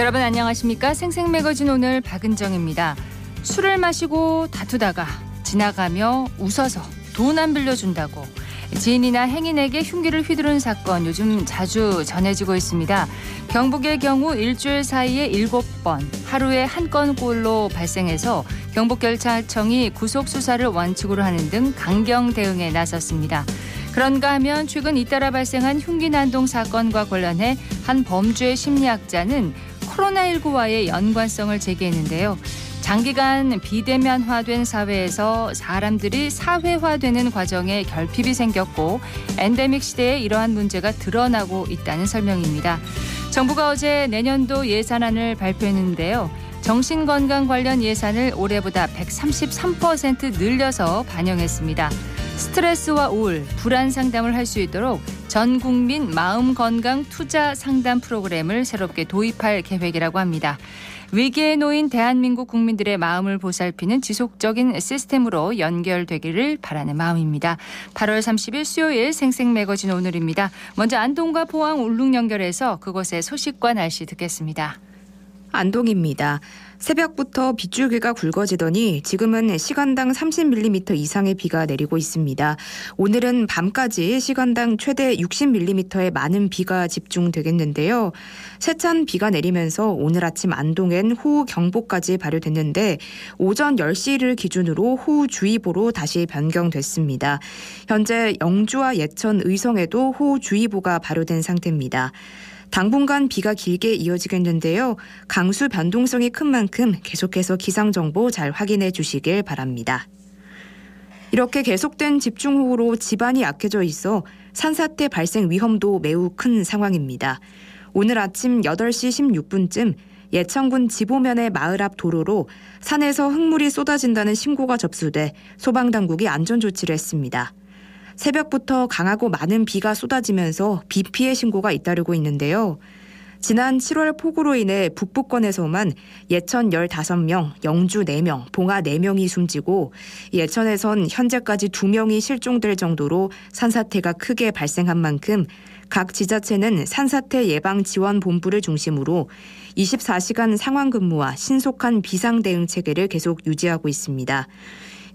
여러분 안녕하십니까? 생생매거진 오늘 박은정입니다. 술을 마시고 다투다가 지나가며 웃어서 돈 안 빌려준다고 지인이나 행인에게 흉기를 휘두른 사건 요즘 자주 전해지고 있습니다. 경북의 경우 일주일 사이에 7번 하루에 한 건꼴로 발생해서 경북경찰청이 구속수사를 원칙으로 하는 등 강경 대응에 나섰습니다. 그런가 하면 최근 잇따라 발생한 흉기 난동 사건과 관련해 한 범죄 심리학자는 코로나19와의 연관성을 제기했는데요. 장기간 비대면화된 사회에서 사람들이 사회화되는 과정에 결핍이 생겼고 엔데믹 시대에 이러한 문제가 드러나고 있다는 설명입니다. 정부가 어제 내년도 예산안을 발표했는데요. 정신건강 관련 예산을 올해보다 133% 늘려서 반영했습니다. 스트레스와 우울, 불안 상담을 할 수 있도록 전 국민 마음건강 투자 상담 프로그램을 새롭게 도입할 계획이라고 합니다. 위기에 놓인 대한민국 국민들의 마음을 보살피는 지속적인 시스템으로 연결되기를 바라는 마음입니다. 8월 30일 수요일 생생매거진 오늘입니다. 먼저 안동과 포항 울릉 연결해서 그곳의 소식과 날씨 듣겠습니다. 안동입니다. 새벽부터 빗줄기가 굵어지더니 지금은 시간당 30mm 이상의 비가 내리고 있습니다. 오늘은 밤까지 시간당 최대 60mm의 많은 비가 집중되겠는데요. 세찬 비가 내리면서 오늘 아침 안동엔 호우경보까지 발효됐는데 오전 10시를 기준으로 호우주의보로 다시 변경됐습니다. 현재 영주와 예천, 의성에도 호우주의보가 발효된 상태입니다. 당분간 비가 길게 이어지겠는데요. 강수 변동성이 큰 만큼 계속해서 기상정보 잘 확인해 주시길 바랍니다. 이렇게 계속된 집중호우로 지반이 약해져 있어 산사태 발생 위험도 매우 큰 상황입니다. 오늘 아침 8시 16분쯤 예천군 지보면의 마을 앞 도로로 산에서 흙물이 쏟아진다는 신고가 접수돼 소방당국이 안전조치를 했습니다. 새벽부터 강하고 많은 비가 쏟아지면서 비 피해 신고가 잇따르고 있는데요. 지난 7월 폭우로 인해 북부권에서만 예천 15명, 영주 4명, 봉화 4명이 숨지고 예천에선 현재까지 2명이 실종될 정도로 산사태가 크게 발생한 만큼 각 지자체는 산사태 예방 지원 본부를 중심으로 24시간 상황 근무와 신속한 비상 대응 체계를 계속 유지하고 있습니다.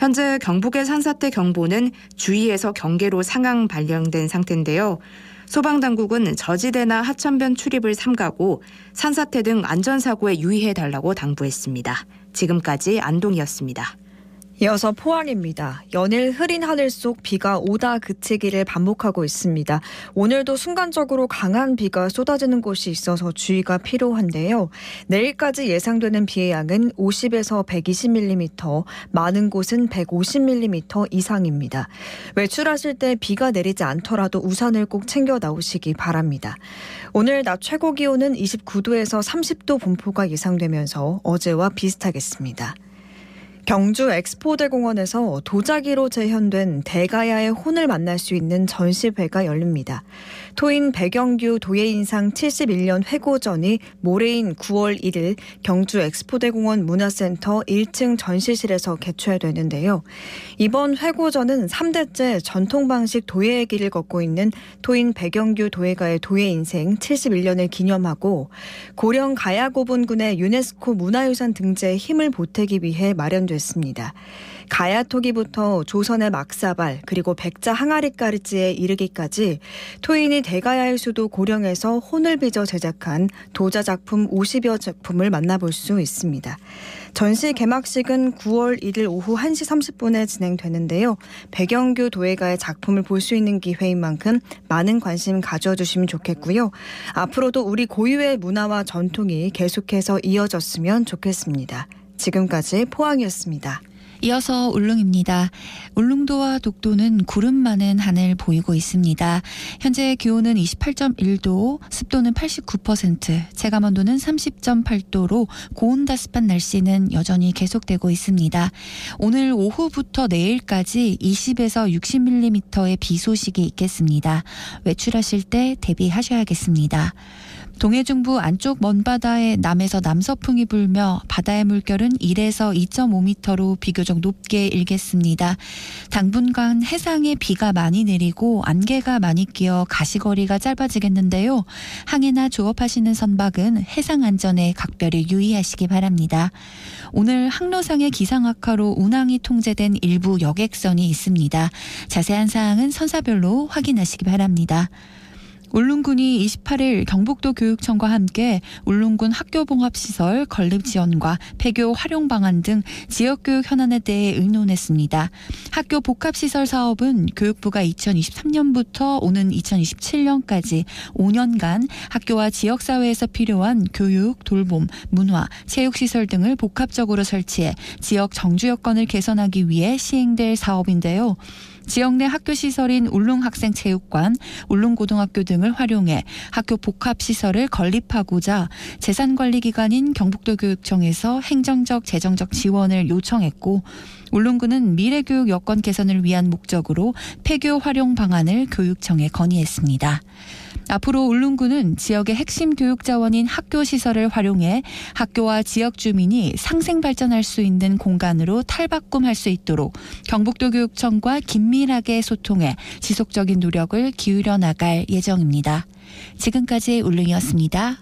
현재 경북의 산사태 경보는 주의에서 경계로 상향 발령된 상태인데요. 소방당국은 저지대나 하천변 출입을 삼가고 산사태 등 안전사고에 유의해달라고 당부했습니다. 지금까지 안동이었습니다. 이어서 포항입니다. 연일 흐린 하늘 속 비가 오다 그치기를 반복하고 있습니다. 오늘도 순간적으로 강한 비가 쏟아지는 곳이 있어서 주의가 필요한데요. 내일까지 예상되는 비의 양은 50에서 120mm, 많은 곳은 150mm 이상입니다. 외출하실 때 비가 내리지 않더라도 우산을 꼭 챙겨 나오시기 바랍니다. 오늘 낮 최고 기온은 29도에서 30도 분포가 예상되면서 어제와 비슷하겠습니다. 경주 엑스포대공원에서 도자기로 재현된 대가야의 혼을 만날 수 있는 전시회가 열립니다. 토인 백영규 도예인상 71년 회고전이 모레인 9월 1일 경주 엑스포대공원 문화센터 1층 전시실에서 개최되는데요. 이번 회고전은 3대째 전통 방식 도예의 길을 걷고 있는 토인 백영규 도예가의 도예 인생 71년을 기념하고 고령 가야고분군의 유네스코 문화유산 등재에 힘을 보태기 위해 마련됐습니다. 가야토기부터 조선의 막사발 그리고 백자 항아리까지에 이르기까지 토인이 대가야의 수도 고령에서 혼을 빚어 제작한 도자 작품 50여 작품을 만나볼 수 있습니다. 전시 개막식은 9월 1일 오후 1시 30분에 진행되는데요. 백영규 도예가의 작품을 볼 수 있는 기회인 만큼 많은 관심 가져주시면 좋겠고요. 앞으로도 우리 고유의 문화와 전통이 계속해서 이어졌으면 좋겠습니다. 지금까지 포항이었습니다. 이어서 울릉입니다. 울릉도와 독도는 구름 많은 하늘 보이고 있습니다. 현재 기온은 28.1도, 습도는 89%, 체감온도는 30.8도로 고온다습한 날씨는 여전히 계속되고 있습니다. 오늘 오후부터 내일까지 20에서 60mm의 비 소식이 있겠습니다. 외출하실 때 대비하셔야겠습니다. 동해중부 안쪽 먼바다에 남에서 남서풍이 불며 바다의 물결은 1에서 2.5m로 비교적 높게 일겠습니다. 당분간 해상에 비가 많이 내리고 안개가 많이 끼어 가시거리가 짧아지겠는데요. 항해나 조업하시는 선박은 해상 안전에 각별히 유의하시기 바랍니다. 오늘 항로상의 기상 악화로 운항이 통제된 일부 여객선이 있습니다. 자세한 사항은 선사별로 확인하시기 바랍니다. 울릉군이 28일 경북도 교육청과 함께 울릉군 학교봉합시설 건립 지원과 폐교 활용 방안 등 지역교육 현안에 대해 의논했습니다. 학교 복합시설 사업은 교육부가 2023년부터 오는 2027년까지 5년간 학교와 지역사회에서 필요한 교육, 돌봄, 문화, 체육시설 등을 복합적으로 설치해 지역 정주 여건을 개선하기 위해 시행될 사업인데요. 지역 내 학교 시설인 울릉학생체육관, 울릉고등학교 등을 활용해 학교 복합시설을 건립하고자 재산관리기관인 경북도 교육청에서 행정적, 재정적 지원을 요청했고 울릉군은 미래교육 여건 개선을 위한 목적으로 폐교 활용 방안을 교육청에 건의했습니다. 앞으로 울릉군은 지역의 핵심 교육 자원인 학교 시설을 활용해 학교와 지역 주민이 상생 발전할 수 있는 공간으로 탈바꿈할 수 있도록 경북도 교육청과 긴밀하게 소통해 지속적인 노력을 기울여 나갈 예정입니다. 지금까지 울릉이었습니다.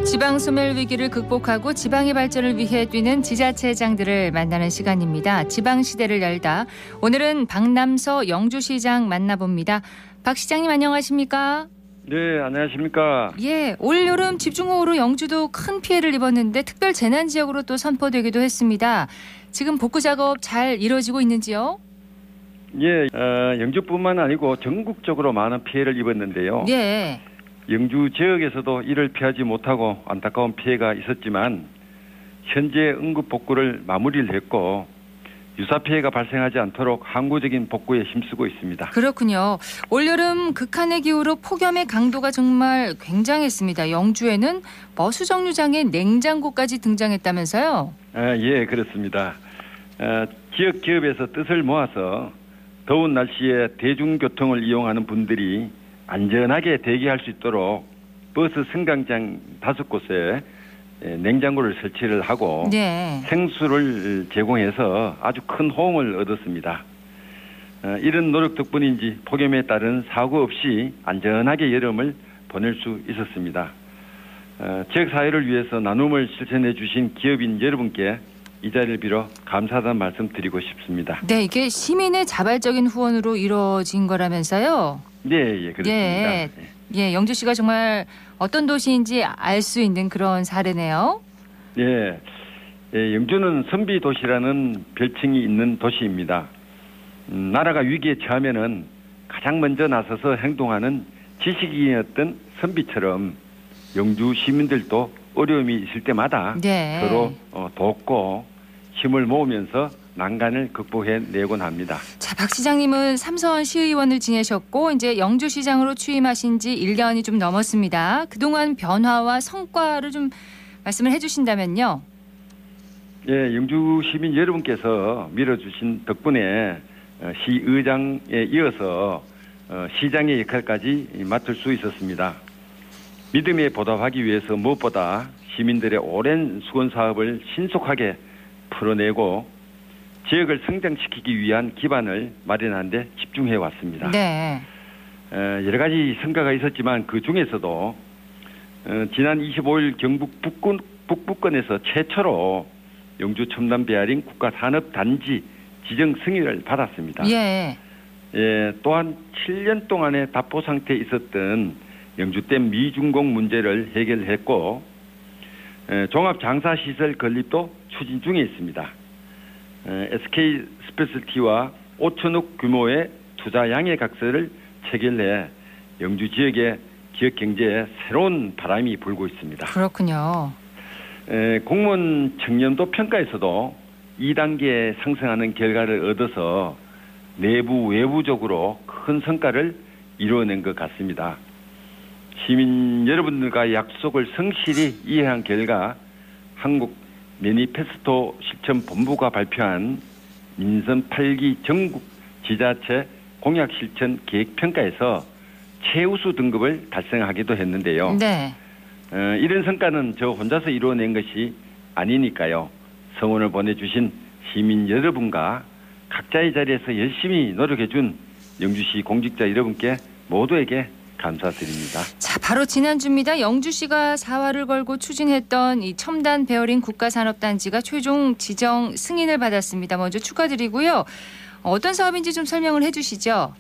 지방 소멸 위기를 극복하고 지방의 발전을 위해 뛰는 지자체장들을 만나는 시간입니다. 지방시대를 열다. 오늘은 박남서 영주시장 만나봅니다. 박 시장님 안녕하십니까? 네, 안녕하십니까? 예, 올 여름 집중호우로 영주도 큰 피해를 입었는데 특별 재난 지역으로 또 선포되기도 했습니다. 지금 복구 작업 잘 이루어지고 있는지요? 예, 영주뿐만 아니고 전국적으로 많은 피해를 입었는데요. 예. 영주 지역에서도 이를 피하지 못하고 안타까운 피해가 있었지만 현재 응급 복구를 마무리를 했고 유사 피해가 발생하지 않도록 항구적인 복구에 힘쓰고 있습니다. 그렇군요. 올여름 극한의 기후로 폭염의 강도가 정말 굉장했습니다. 영주에는 버스 정류장에 냉장고까지 등장했다면서요? 예, 그렇습니다. 지역 기업에서 뜻을 모아서 더운 날씨에 대중교통을 이용하는 분들이 안전하게 대기할 수 있도록 버스 승강장 5곳에 냉장고를 설치를 하고 네. 생수를 제공해서 아주 큰 호응을 얻었습니다. 이런 노력 덕분인지 폭염에 따른 사고 없이 안전하게 여름을 보낼 수 있었습니다. 지역사회를 위해서 나눔을 실천해 주신 기업인 여러분께 이 자리를 빌어 감사하다는 말씀 드리고 싶습니다. 네, 이게 시민의 자발적인 후원으로 이루어진 거라면서요? 네, 예, 그렇습니다. 예, 영주시가 정말 어떤 도시인지 알 수 있는 그런 사례네요. 예, 영주는 선비도시라는 별칭이 있는 도시입니다. 나라가 위기에 처하면은 가장 먼저 나서서 행동하는 지식인이었던 선비처럼 영주 시민들도 어려움이 있을 때마다 네. 서로 돕고 힘을 모으면서 난간을 극복해내곤 합니다. 자, 박 시장님은 삼선 시의원을 지내셨고 이제 영주시장으로 취임하신 지 1년이 좀 넘었습니다. 그동안 변화와 성과를 좀 말씀을 해주신다면요. 예, 영주 시민 여러분께서 밀어주신 덕분에 시의장에 이어서 시장의 역할까지 맡을 수 있었습니다. 믿음에 보답하기 위해서 무엇보다 시민들의 오랜 수건 사업을 신속하게 풀어내고 지역을 성장시키기 위한 기반을 마련하는 데 집중해 왔습니다. 네. 여러 가지 성과가 있었지만 그 중에서도 지난 25일 경북 북부권에서 최초로 영주 첨단 베어링 국가산업단지 지정 승인을 받았습니다. 예. 또한 7년 동안의 답보 상태에 있었던 영주댐 미준공 문제를 해결했고 종합장사시설 건립도 추진 중에 있습니다. SK 스페셜티와 5천억 규모의 투자 양해각서를 체결해 영주 지역의 지역 경제에 새로운 바람이 불고 있습니다. 그렇군요. 공무원 청년도 평가에서도 2단계 상승하는 결과를 얻어서 내부 외부적으로 큰 성과를 이루어낸 것 같습니다. 시민 여러분들과 약속을 성실히 이해한 결과 한국 매니페스토 실천본부가 발표한 민선 8기 전국 지자체 공약 실천 계획평가에서 최우수 등급을 달성하기도 했는데요. 네. 이런 성과는 저 혼자서 이루어낸 것이 아니니까요. 성원을 보내주신 시민 여러분과 각자의 자리에서 열심히 노력해준 영주시 공직자 여러분께 모두에게 감사드립니다. 자, 바로 지난주입니다. 영주시가 사활을 걸고 추진했던 이 첨단 베어링 국가산업단지가 최종 지정 승인을 받았습니다. 먼저 축하드리고요. 어떤 사업인지 좀 설명을 해주시죠.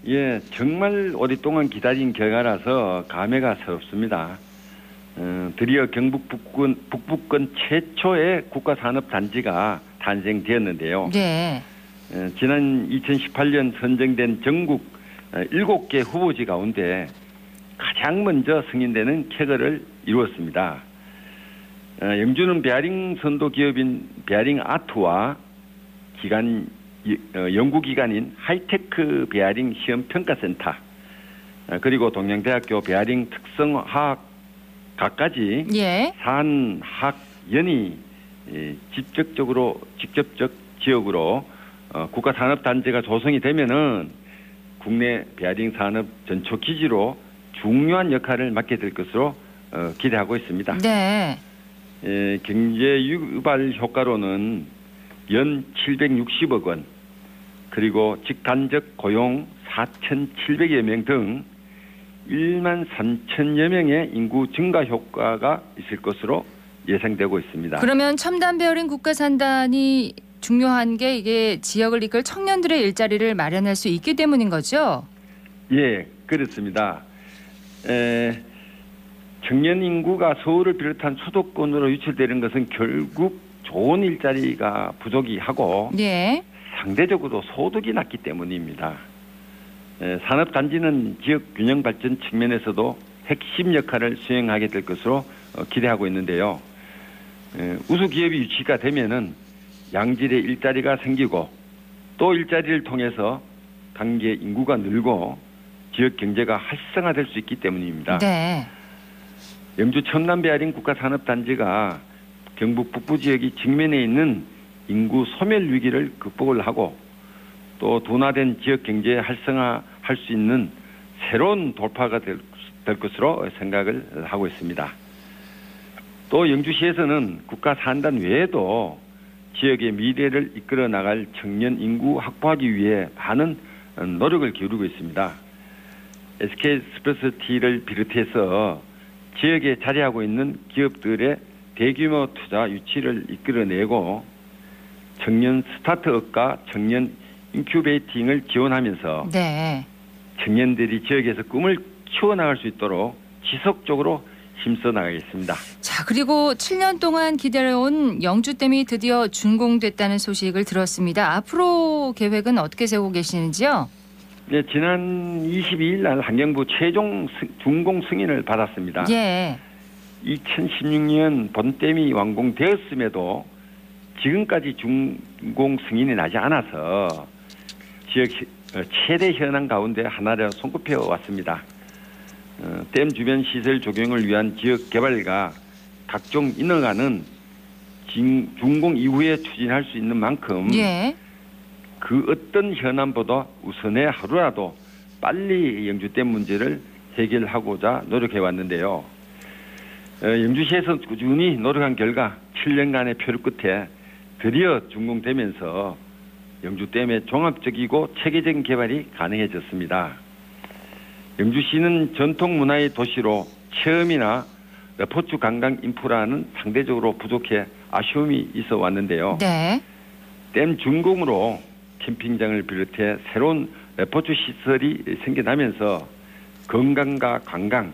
예, 정말 오랫동안 기다린 결과라서 감회가 새롭습니다. 드디어 경북 북부권 최초의 국가산업단지가 탄생되었는데요. 네. 지난 2018년 선정된 전국 7개 후보지 가운데 가장 먼저 승인되는 쾌거를 이루었습니다. 영주는 베어링 선도 기업인 베어링 아트와 연구기관인 하이테크 베어링 시험평가센터 그리고 동양대학교 베어링 특성화학과까지 예. 산학연이 직접적 지역으로 국가산업단지가 조성이 되면은 국내 베어링 산업 전초 기지로 중요한 역할을 맡게 될 것으로 기대하고 있습니다. 네. 경제 유발 효과로는 연 760억 원, 그리고 직간접 고용 4,700여 명 등 1만 3천여 명의 인구 증가 효과가 있을 것으로 예상되고 있습니다. 그러면 첨단 베어링 국가산단이 중요한 게 이게 지역을 이끌 청년들의 일자리를 마련할 수 있기 때문인 거죠? 예, 그렇습니다. 청년 인구가 서울을 비롯한 수도권으로 유출되는 것은 결국 좋은 일자리가 부족이 하고 예. 상대적으로 소득이 낮기 때문입니다. 산업단지는 지역 균형 발전 측면에서도 핵심 역할을 수행하게 될 것으로 기대하고 있는데요. 우수 기업이 유치가 되면은 양질의 일자리가 생기고 또 일자리를 통해서 관계 인구가 늘고 지역 경제가 활성화될 수 있기 때문입니다. 네. 영주 첨단 베어링 국가산업단지가 경북 북부 지역이 직면해 있는 인구 소멸 위기를 극복을 하고 또 둔화된 지역 경제에 활성화할 수 있는 새로운 돌파가 될 것으로 생각을 하고 있습니다. 또 영주시에서는 국가산단 외에도 지역의 미래를 이끌어 나갈 청년 인구 확보하기 위해 많은 노력을 기울이고 있습니다. SK스페셜티를 비롯해서 지역에 자리하고 있는 기업들의 대규모 투자 유치를 이끌어내고 청년 스타트업과 청년 인큐베이팅을 지원하면서 네. 청년들이 지역에서 꿈을 키워나갈 수 있도록 지속적으로 힘써 나가겠습니다. 자, 그리고 7년 동안 기다려온 영주댐이 드디어 준공됐다는 소식을 들었습니다. 앞으로 계획은 어떻게 세우고 계시는지요? 네, 지난 22일 날 환경부 최종 준공 승인을 받았습니다. 예. 2016년 본댐이 완공되었음에도 지금까지 준공 승인이 나지 않아서 지역 최대 현안 가운데 하나를 손꼽혀 왔습니다. 댐 주변 시설 조경을 위한 지역 개발과 각종 인허가는 준공 이후에 추진할 수 있는 만큼 예. 그 어떤 현안보다 우선에 하루라도 빨리 영주댐 문제를 해결하고자 노력해 왔는데요. 영주시에서 꾸준히 노력한 결과 7년간의 표류 끝에 드디어 준공되면서 영주댐의 종합적이고 체계적인 개발이 가능해졌습니다. 영주시는 전통 문화의 도시로 체험이나 레포츠 관광 인프라는 상대적으로 부족해 아쉬움이 있어 왔는데요. 네. 댐 준공으로 캠핑장을 비롯해 새로운 레포츠 시설이 생겨나면서 건강과 관광,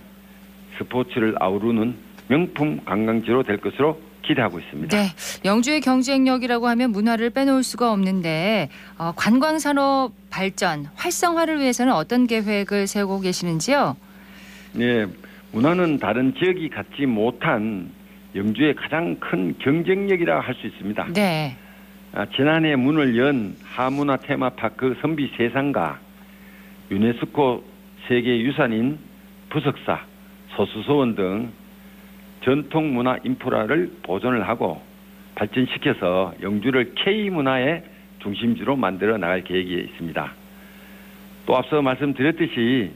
스포츠를 아우르는 명품 관광지로 될 것으로 기대하고 있습니다. 네. 영주의 경쟁력이라고 하면 문화를 빼놓을 수가 없는데 관광산업 발전, 활성화를 위해서는 어떤 계획을 세우고 계시는지요? 네. 문화는 다른 지역이 갖지 못한 영주의 가장 큰 경쟁력이라 할 수 있습니다. 유네스코 세계유산인 부석사, 소수서원 등 전통문화 인프라를 보존을 하고 발전시켜서 영주를 K문화의 중심지로 만들어 나갈 계획이 있습니다. 또 앞서 말씀드렸듯이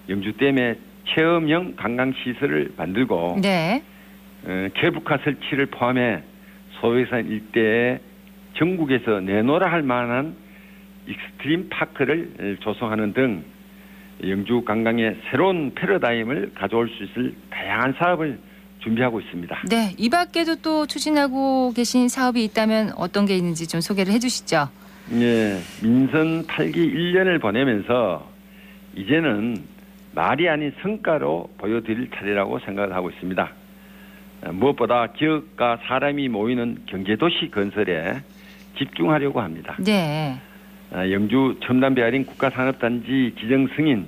영주댐에 체험형 관광시설을 만들고 네. 케이블카 설치를 포함해 소백산 일대에 전국에서 내노라 할 만한 익스트림 파크를 조성하는 등 영주 관광의 새로운 패러다임을 가져올 수 있을 다양한 사업을 준비하고 있습니다. 네, 이 밖에도 또 추진하고 계신 사업이 있다면 어떤 게 있는지 좀 소개를 해주시죠. 예, 민선 8기 1년을 보내면서 이제는 말이 아닌 성과로 보여드릴 차례라고 생각을 하고 있습니다. 무엇보다 지역과 사람이 모이는 경제도시 건설에 집중하려고 합니다. 네. 영주 첨단 베어링 국가산업단지 지정 승인,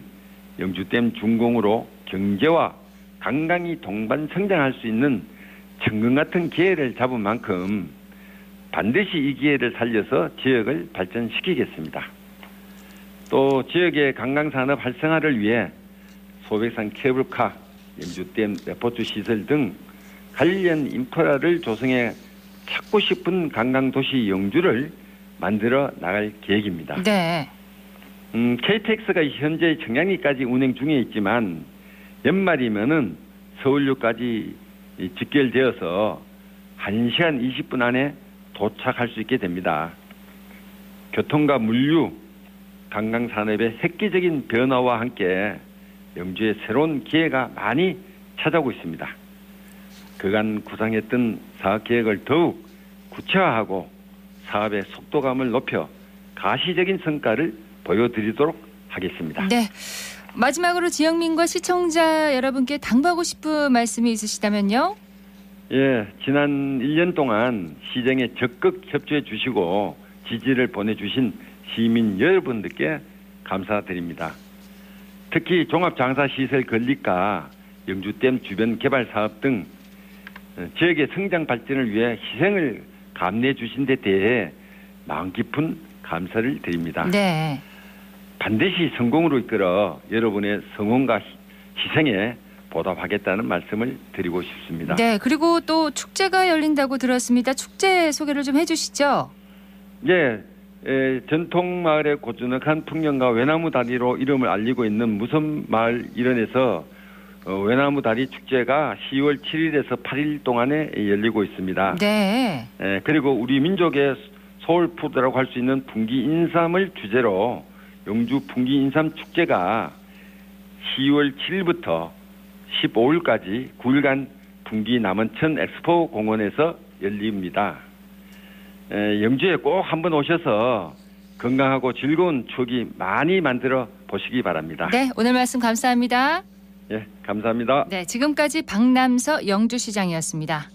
영주댐 준공으로 경제와 관광이 동반 성장할 수 있는 천금 같은 기회를 잡은 만큼 반드시 이 기회를 살려서 지역을 발전시키겠습니다. 또 지역의 관광산업 활성화를 위해 소백산 케이블카, 영주댐 레포트 시설 등 관련 인프라를 조성해 찾고 싶은 관광도시 영주를 만들어 나갈 계획입니다. 네. KTX가 현재 청량리까지 운행 중에 있지만 연말이면은 서울역까지 직결되어서 1시간 20분 안에 도착할 수 있게 됩니다. 교통과 물류, 관광산업의 획기적인 변화와 함께 영주의 새로운 기회가 많이 찾아오고 있습니다. 그간 구상했던 사업계획을 더욱 구체화하고 사업의 속도감을 높여 가시적인 성과를 보여드리도록 하겠습니다. 네. 마지막으로 지역민과 시청자 여러분께 당부하고 싶은 말씀이 있으시다면요? 예, 지난 1년 동안 시정에 적극 협조해 주시고 지지를 보내주신 시민 여러분들께 감사드립니다. 특히 종합장사시설 건립과 영주댐 주변 개발 사업 등 지역의 성장 발전을 위해 희생을 감내해 주신 데 대해 마음 깊은 감사를 드립니다. 네. 반드시 성공으로 이끌어 여러분의 성원과 희생에 보답하겠다는 말씀을 드리고 싶습니다. 네, 그리고 또 축제가 열린다고 들었습니다. 축제 소개를 좀 해주시죠. 네, 전통마을의 고즈넉한 풍경과 외나무 다리로 이름을 알리고 있는 무섬마을 일원에서 외나무 다리 축제가 10월 7일에서 8일 동안에 열리고 있습니다. 네. 그리고 우리 민족의 소울푸드라고 할 수 있는 분기 인삼을 주제로 영주 분기 인삼 축제가 10월 7일부터 15일까지 9일간 분기 남원천 엑스포 공원에서 열립니다. 영주에 꼭 한번 오셔서 건강하고 즐거운 추억이 많이 만들어 보시기 바랍니다. 네, 오늘 말씀 감사합니다. 예, 감사합니다. 네, 지금까지 박남서 영주시장이었습니다.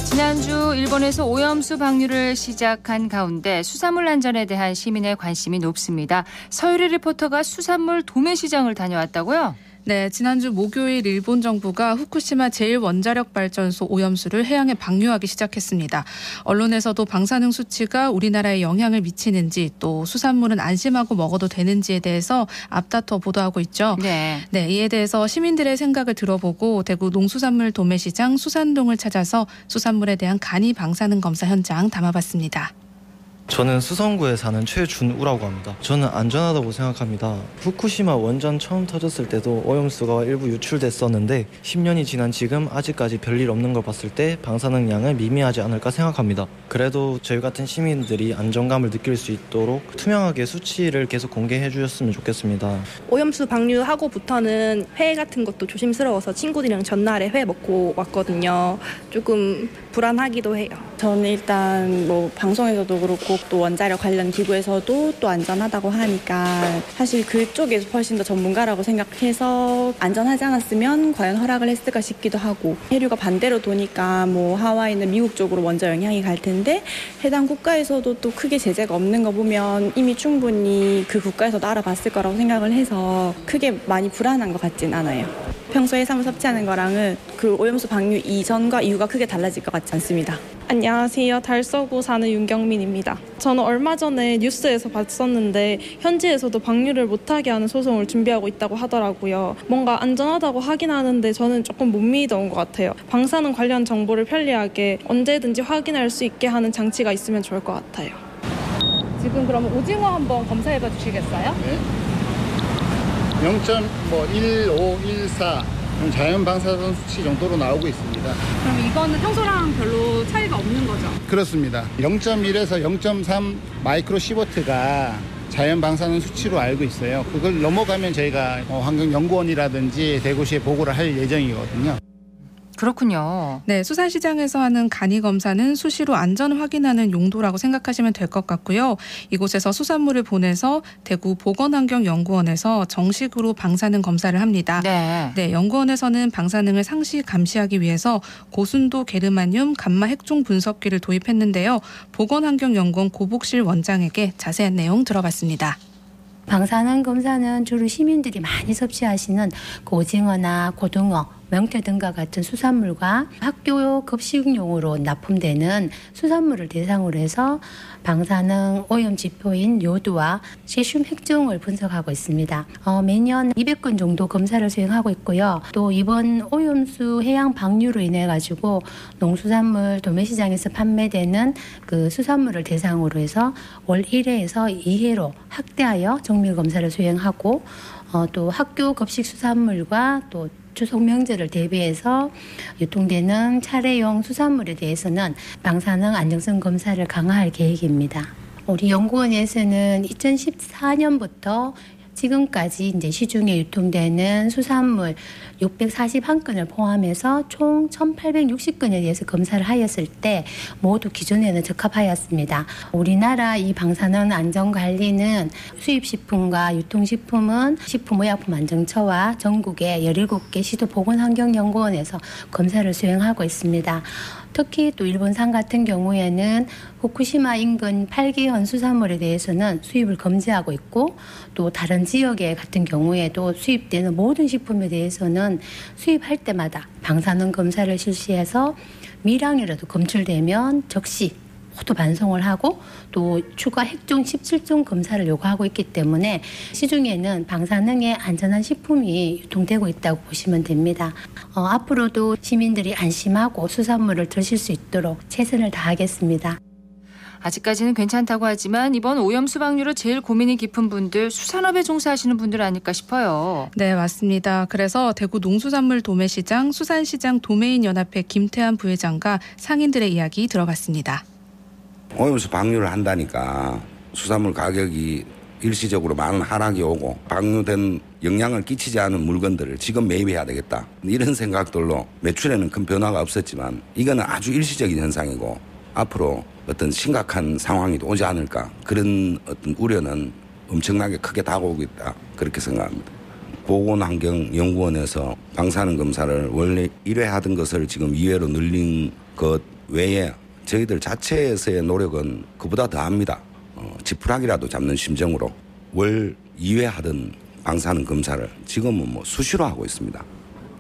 지난주 일본에서 오염수 방류를 시작한 가운데 수산물 안전에 대한 시민의 관심이 높습니다. 서유리 리포터가 수산물 도매시장을 다녀왔다고요? 네, 지난주 목요일 일본 정부가 후쿠시마 제1원자력발전소 오염수를 해양에 방류하기 시작했습니다. 언론에서도 방사능 수치가 우리나라에 영향을 미치는지 또 수산물은 안심하고 먹어도 되는지에 대해서 앞다퉈 보도하고 있죠. 네. 네, 이에 대해서 시민들의 생각을 들어보고 대구 농수산물 도매시장 수산동을 찾아서 수산물에 대한 간이 방사능 검사 현장 담아봤습니다. 저는 수성구에 사는 최준우라고 합니다. 저는 안전하다고 생각합니다. 후쿠시마 원전 처음 터졌을 때도 오염수가 일부 유출됐었는데 10년이 지난 지금 아직까지 별일 없는 걸 봤을 때 방사능 양은 미미하지 않을까 생각합니다. 그래도 저희 같은 시민들이 안정감을 느낄 수 있도록 투명하게 수치를 계속 공개해 주셨으면 좋겠습니다. 오염수 방류하고부터는 회 같은 것도 조심스러워서 친구들이랑 전날에 회 먹고 왔거든요. 조금 불안하기도 해요. 저는 일단 뭐 방송에서도 그렇고 또 원자력 관련 기구에서도 또 안전하다고 하니까 사실 그쪽에서 훨씬 더 전문가라고 생각해서 안전하지 않았으면 과연 허락을 했을까 싶기도 하고, 해류가 반대로 도니까 뭐 하와이나 미국 쪽으로 먼저 영향이 갈 텐데 해당 국가에서도 또 크게 제재가 없는 거 보면 이미 충분히 그 국가에서도 알아봤을 거라고 생각을 해서 크게 많이 불안한 것 같진 않아요. 평소에 해산물 섭취하는 거랑은 그 오염수 방류 이전과 이후가 크게 달라질 것 같지 않습니다. 안녕하세요. 달서구 사는 윤경민입니다. 저는 얼마 전에 뉴스에서 봤었는데 현지에서도 방류를 못하게 하는 소송을 준비하고 있다고 하더라고요. 뭔가 안전하다고 하긴 하는데 저는 조금 못 믿어온 것 같아요. 방사능 관련 정보를 편리하게 언제든지 확인할 수 있게 하는 장치가 있으면 좋을 것 같아요. 지금 그러면 오징어 한번 검사해봐 주시겠어요? 네. 0.15, 14 자연 방사선 수치 정도로 나오고 있습니다. 그럼 이거는 평소랑 별로 차이가 없는 거죠? 그렇습니다. 0.1에서 0.3 마이크로 시버트가 자연 방사능 수치로 알고 있어요. 그걸 넘어가면 저희가 환경연구원이라든지 대구시에 보고를 할 예정이거든요. 그렇군요. 네, 수산시장에서 하는 간이 검사는 수시로 안전 확인하는 용도라고 생각하시면 될 것 같고요. 이곳에서 수산물을 보내서 대구 보건환경연구원에서 정식으로 방사능 검사를 합니다. 네, 연구원에서는 방사능을 상시 감시하기 위해서 고순도 게르마늄 감마 핵종 분석기를 도입했는데요. 보건환경연구원 고복실 원장에게 자세한 내용 들어봤습니다. 방사능 검사는 주로 시민들이 많이 섭취하시는 오징어나 고등어, 명태 등과 같은 수산물과 학교 급식용으로 납품되는 수산물을 대상으로 해서 방사능 오염 지표인 요드와 세슘 핵종을 분석하고 있습니다. 매년 200건 정도 검사를 수행하고 있고요. 또 이번 오염수 해양 방류로 인해 가지고 농수산물 도매시장에서 판매되는 그 수산물을 대상으로 해서 월 1회에서 2회로 확대하여 정밀 검사를 수행하고 또 학교 급식 수산물과 또 추석 명절을 대비해서 유통되는 차례용 수산물에 대해서는 방사능 안정성 검사를 강화할 계획입니다. 우리 연구원에서는 2014년부터 지금까지 이제 시중에 유통되는 수산물 641건을 포함해서 총 1,860건에 대해서 검사를 하였을 때 모두 기존에는 적합하였습니다. 우리나라 이 방사능 안전 관리는 수입식품과 유통식품은 식품의약품안전처와 전국의 17개 시도보건환경연구원에서 검사를 수행하고 있습니다. 특히 또 일본산 같은 경우에는 후쿠시마 인근 8개 수산물에 대해서는 수입을 금지하고 있고, 또 다른 지역에 같은 경우에도 수입되는 모든 식품에 대해서는 수입할 때마다 방사능 검사를 실시해서 미량이라도 검출되면 즉시 모두 반송을 하고 또 추가 핵종 17종 검사를 요구하고 있기 때문에 시중에는 방사능에 안전한 식품이 유통되고 있다고 보시면 됩니다. 앞으로도 시민들이 안심하고 수산물을 드실 수 있도록 최선을 다하겠습니다. 아직까지는 괜찮다고 하지만 이번 오염수 방류로 제일 고민이 깊은 분들 수산업에 종사하시는 분들 아닐까 싶어요. 네, 맞습니다. 그래서 대구 농수산물 도매시장 수산시장 도매인연합회 김태환 부회장과 상인들의 이야기 들어봤습니다. 오염수 방류를 한다니까 수산물 가격이 일시적으로 많은 하락이 오고 방류된 영향을 끼치지 않은 물건들을 지금 매입해야 되겠다. 이런 생각들로 매출에는 큰 변화가 없었지만 이거는 아주 일시적인 현상이고 앞으로 어떤 심각한 상황이 오지 않을까, 그런 어떤 우려는 엄청나게 크게 다가오고 있다, 그렇게 생각합니다. 보건환경연구원에서 방사능 검사를 원래 1회 하던 것을 지금 2회로 늘린 것 외에 저희들 자체에서의 노력은 그보다 더합니다. 지푸라기라도 잡는 심정으로 월 2회 하던 방사능 검사를 지금은 수시로 하고 있습니다.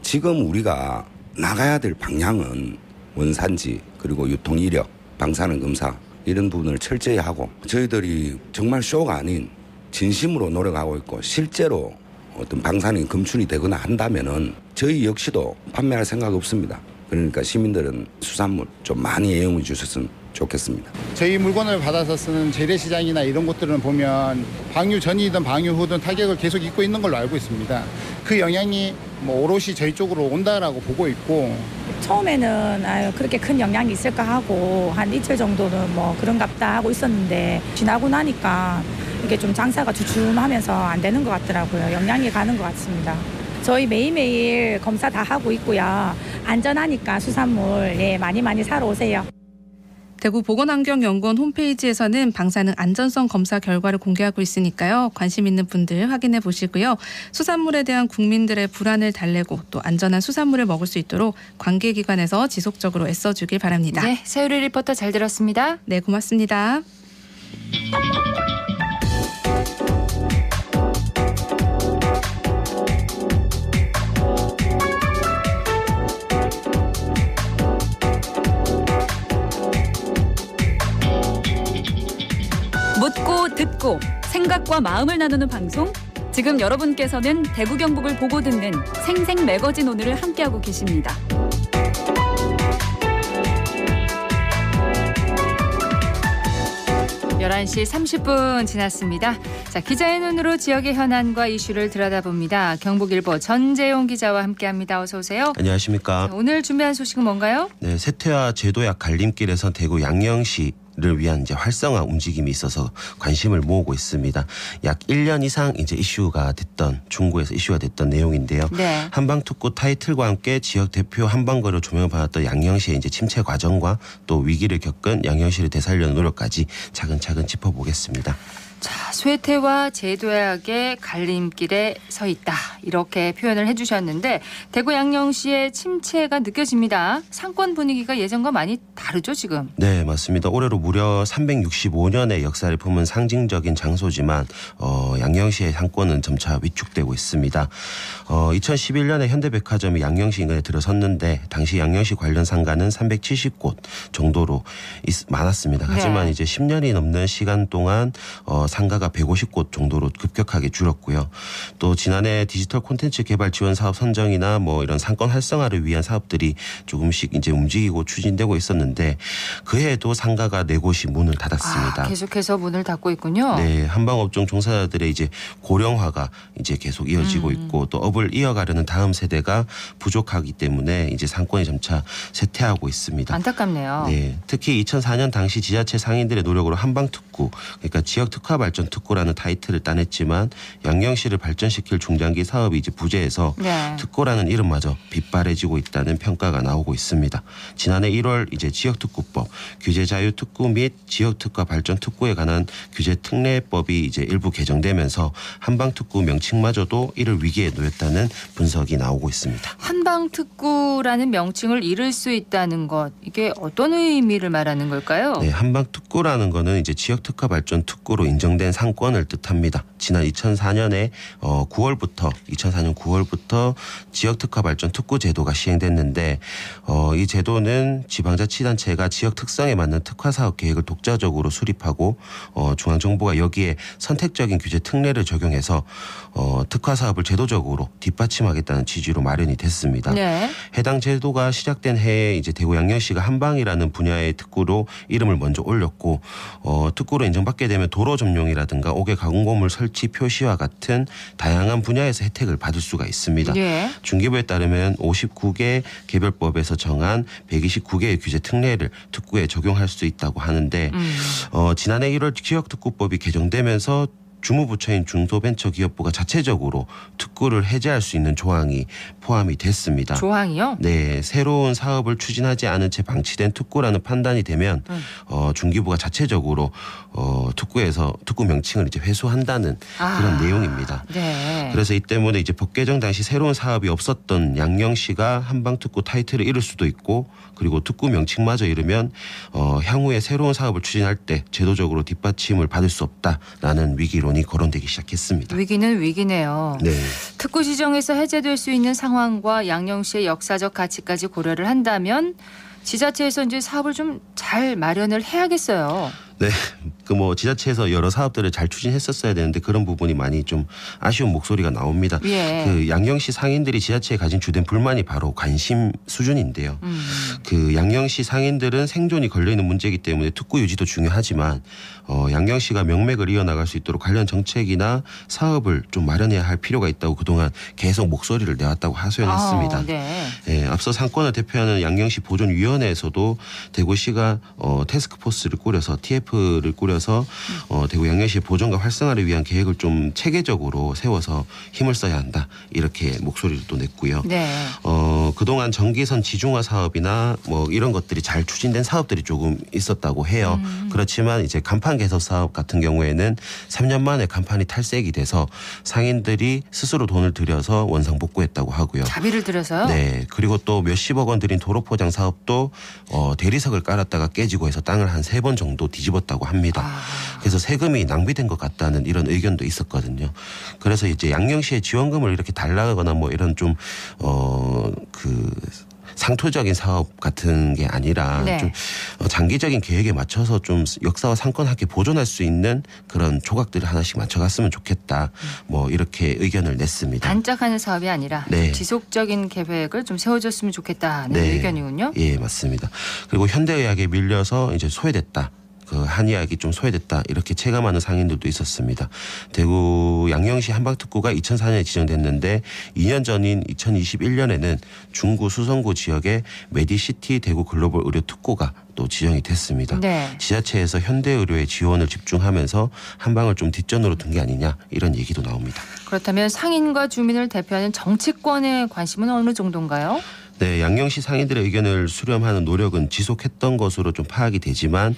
지금 우리가 나가야 될 방향은 원산지 그리고 유통 이력, 방사능 검사 이런 부분을 철저히 하고, 저희들이 정말 쇼가 아닌 진심으로 노력하고 있고 실제로 어떤 방사능이 검출이 되거나 한다면은 저희 역시도 판매할 생각 없습니다. 그러니까 시민들은 수산물 좀 많이 애용해 주셨으면 좋겠습니다. 저희 물건을 받아서 쓰는 재래시장이나 이런 곳들은 보면 방류 전이든 방류 후든 타격을 계속 입고 있는 걸로 알고 있습니다. 그 영향이 오롯이 저희 쪽으로 온다라고 보고 있고, 처음에는 그렇게 큰 영향이 있을까 하고 한 이틀 정도는 그런갑다 하고 있었는데 지나고 나니까 이게 좀 장사가 주춤하면서 안 되는 것 같더라고요. 영향이 가는 것 같습니다. 저희 매일매일 검사 다 하고 있고요. 안전하니까 수산물 많이 사러 오세요. 대구보건환경연구원 홈페이지에서는 방사능 안전성 검사 결과를 공개하고 있으니까요. 관심 있는 분들 확인해 보시고요. 수산물에 대한 국민들의 불안을 달래고 또 안전한 수산물을 먹을 수 있도록 관계기관에서 지속적으로 애써주길 바랍니다. 네, 서유리 리포터 잘 들었습니다. 네, 고맙습니다. 묻고 듣고 생각과 마음을 나누는 방송. 지금 여러분께서는 대구 경북을 보고 듣는 생생 매거진 오늘을 함께하고 계십니다. (11시 30분) 지났습니다. 자, 기자의 눈으로 지역의 현안과 이슈를 들여다봅니다. 경북일보 전재용 기자와 함께합니다. 어서 오세요. 안녕하십니까. 자, 오늘 준비한 소식은 뭔가요? 네, 세태와 제도약 갈림길에서 대구 양령시 를 위한 이제 활성화 움직임이 있어서 관심을 모으고 있습니다. 약 1년 이상 이제 이슈가 됐던 중구에서 이슈가 됐던 내용인데요. 네. 한방특구 타이틀과 함께 지역 대표 한방거리로 조명을 받았던 양령시의 이제 침체 과정과 또 위기를 겪은 양령시를 되살려는 노력까지 차근차근 짚어보겠습니다. 자, 쇠퇴와 제도약의 갈림길에 서 있다. 이렇게 표현을 해주셨는데 대구 양령시의 침체가 느껴집니다. 상권 분위기가 예전과 많이 다르죠, 지금? 네, 맞습니다. 올해로 무려 365년의 역사를 품은 상징적인 장소지만 양령시의 상권은 점차 위축되고 있습니다. 2011년에 현대백화점이 양령시 인근에 들어섰는데 당시 양령시 관련 상가는 370곳 정도로 많았습니다. 하지만 네. 이제 10년이 넘는 시간 동안 상가가 150곳 정도로 급격하게 줄었고요. 또 지난해 디지털 콘텐츠 개발 지원 사업 선정이나 뭐 이런 상권 활성화를 위한 사업들이 조금씩 이제 움직이고 추진되고 있었는데 그해에도 상가가 4곳이 문을 닫았습니다. 아, 계속해서 문을 닫고 있군요. 네, 한방업종 종사자들의 이제 고령화가 이제 계속 이어지고 있고 또 업을 이어가려는 다음 세대가 부족하기 때문에 이제 상권이 점차 쇠퇴하고 있습니다. 안타깝네요. 네, 특히 2004년 당시 지자체 상인들의 노력으로 한방특구, 그러니까 지역 특화 발전 특구라는 타이틀을 따냈지만 양령시를 발전시킬 중장기 사업이 이제 부재해서 네. 특구라는 이름마저 빗바래지고 있다는 평가가 나오고 있습니다. 지난해 1월 이제 지역특구법, 규제자유특구 및 지역특화 발전 특구에 관한 규제 특례법이 이제 일부 개정되면서 한방특구 명칭마저도 이를 위기에 놓였다는 분석이 나오고 있습니다. 한방특구라는 명칭을 잃을 수 있다는 것, 이게 어떤 의미를 말하는 걸까요? 네, 한방특구라는 거는 이제 지역특화 발전 특구로 인정된 상권을 뜻합니다. 지난 2004년 9월부터 지역특화 발전 특구 제도가 시행됐는데 이 제도는 지방자치단체가 지역 특성에 맞는 특화 사업 계획을 독자적으로 수립하고 중앙정부가 여기에 선택적인 규제 특례를 적용해서 특화 사업을 제도적으로 뒷받침하겠다는 취지로 마련이 됐습니다. 네. 해당 제도가 시작된 해에 이제 대구 양령시가 한방이라는 분야의 특구로 이름을 먼저 올렸고 특구로 인정받게 되면 도로 점용이라든가 옥외 가공고물 설치 표시와 같은 다양한 분야에서 혜택을 받을 수가 있습니다. 예. 중기부에 따르면 59개 개별법에서 정한 129개의 규제 특례를 특구에 적용할 수 있다고 하는데 지난해 1월 지역특구법이 개정되면서 주무부처인 중소벤처기업부가 자체적으로 특구를 해제할 수 있는 조항이 포함이 됐습니다. 조항이요? 네, 새로운 사업을 추진하지 않은 채 방치된 특구라는 판단이 되면 중기부가 자체적으로 특구에서 특구 명칭을 이제 회수한다는 그런 내용입니다. 네. 그래서 이 때문에 이제 법 개정 당시 새로운 사업이 없었던 양령시가 한방특구 타이틀을 잃을 수도 있고 그리고 특구 명칭마저 잃으면 향후에 새로운 사업을 추진할 때 제도적으로 뒷받침을 받을 수 없다라는 위기론이 거론되기 시작했습니다. 위기는 위기네요. 네. 특구 지정에서 해제될 수 있는 상황과 양령시의 역사적 가치까지 고려를 한다면 지자체에서 이제 사업을 좀 잘 마련을 해야겠어요. 네, 지자체에서 여러 사업들을 잘 추진했었어야 되는데 그런 부분이 많이 좀 아쉬운 목소리가 나옵니다. 예. 그 양령시 상인들이 지자체에 가진 주된 불만이 바로 관심 수준인데요. 그 양령시 상인들은 생존이 걸려 있는 문제이기 때문에 특구 유지도 중요하지만 양령시가 명맥을 이어나갈 수 있도록 관련 정책이나 사업을 좀 마련해야 할 필요가 있다고 그동안 계속 목소리를 내왔다고 하소연했습니다. 네. 네, 앞서 상권을 대표하는 양령시 보존위원회에서도 대구시가 태스크포스를 꾸려서 TF TF를 꾸려서 대구 양녕시 보존과 활성화를 위한 계획을 좀 체계적으로 세워서 힘을 써야 한다. 이렇게 목소리를 또 냈고요. 네. 그동안 전기선 지중화 사업이나 뭐 이런 것들이 잘 추진된 사업들이 조금 있었다고 해요. 그렇지만 이제 간판 개선 사업 같은 경우에는 3년 만에 간판이 탈색이 돼서 상인들이 스스로 돈을 들여서 원상복구했다고 하고요. 자비를 들여서요? 네. 그리고 또 몇십억 원 들인 도로 포장 사업도 대리석을 깔았다가 깨지고 해서 땅을 한 3번 정도 뒤집었다고 합니다. 그래서 세금이 낭비된 것 같다는 이런 의견도 있었거든요. 그래서 이제 양녕시의 지원금을 이렇게 달라거나 뭐 이런 좀 상투적인 사업 같은 게 아니라 네. 좀 장기적인 계획에 맞춰서 좀 역사와 상권 함께 보존할 수 있는 그런 조각들을 하나씩 맞춰갔으면 좋겠다. 뭐 이렇게 의견을 냈습니다. 반짝하는 사업이 아니라 네. 지속적인 계획을 좀 세워줬으면 좋겠다는 네. 의견이군요. 예, 맞습니다. 그리고 현대의학에 밀려서 이제 소외됐다. 한의학이 좀 소외됐다 이렇게 체감하는 상인들도 있었습니다. 대구 양녕시 한방특구가 2004년에 지정됐는데 2년 전인 2021년에는 중구 수성구 지역의 메디시티 대구 글로벌 의료 특구가 또 지정이 됐습니다. 네. 지자체에서 현대의료에 지원을 집중하면서 한방을 좀 뒷전으로 둔 게 아니냐 이런 얘기도 나옵니다. 그렇다면 상인과 주민을 대표하는 정치권의 관심은 어느 정도인가요? 네, 양녕시 상인들의 의견을 수렴하는 노력은 지속했던 것으로 좀 파악이 되지만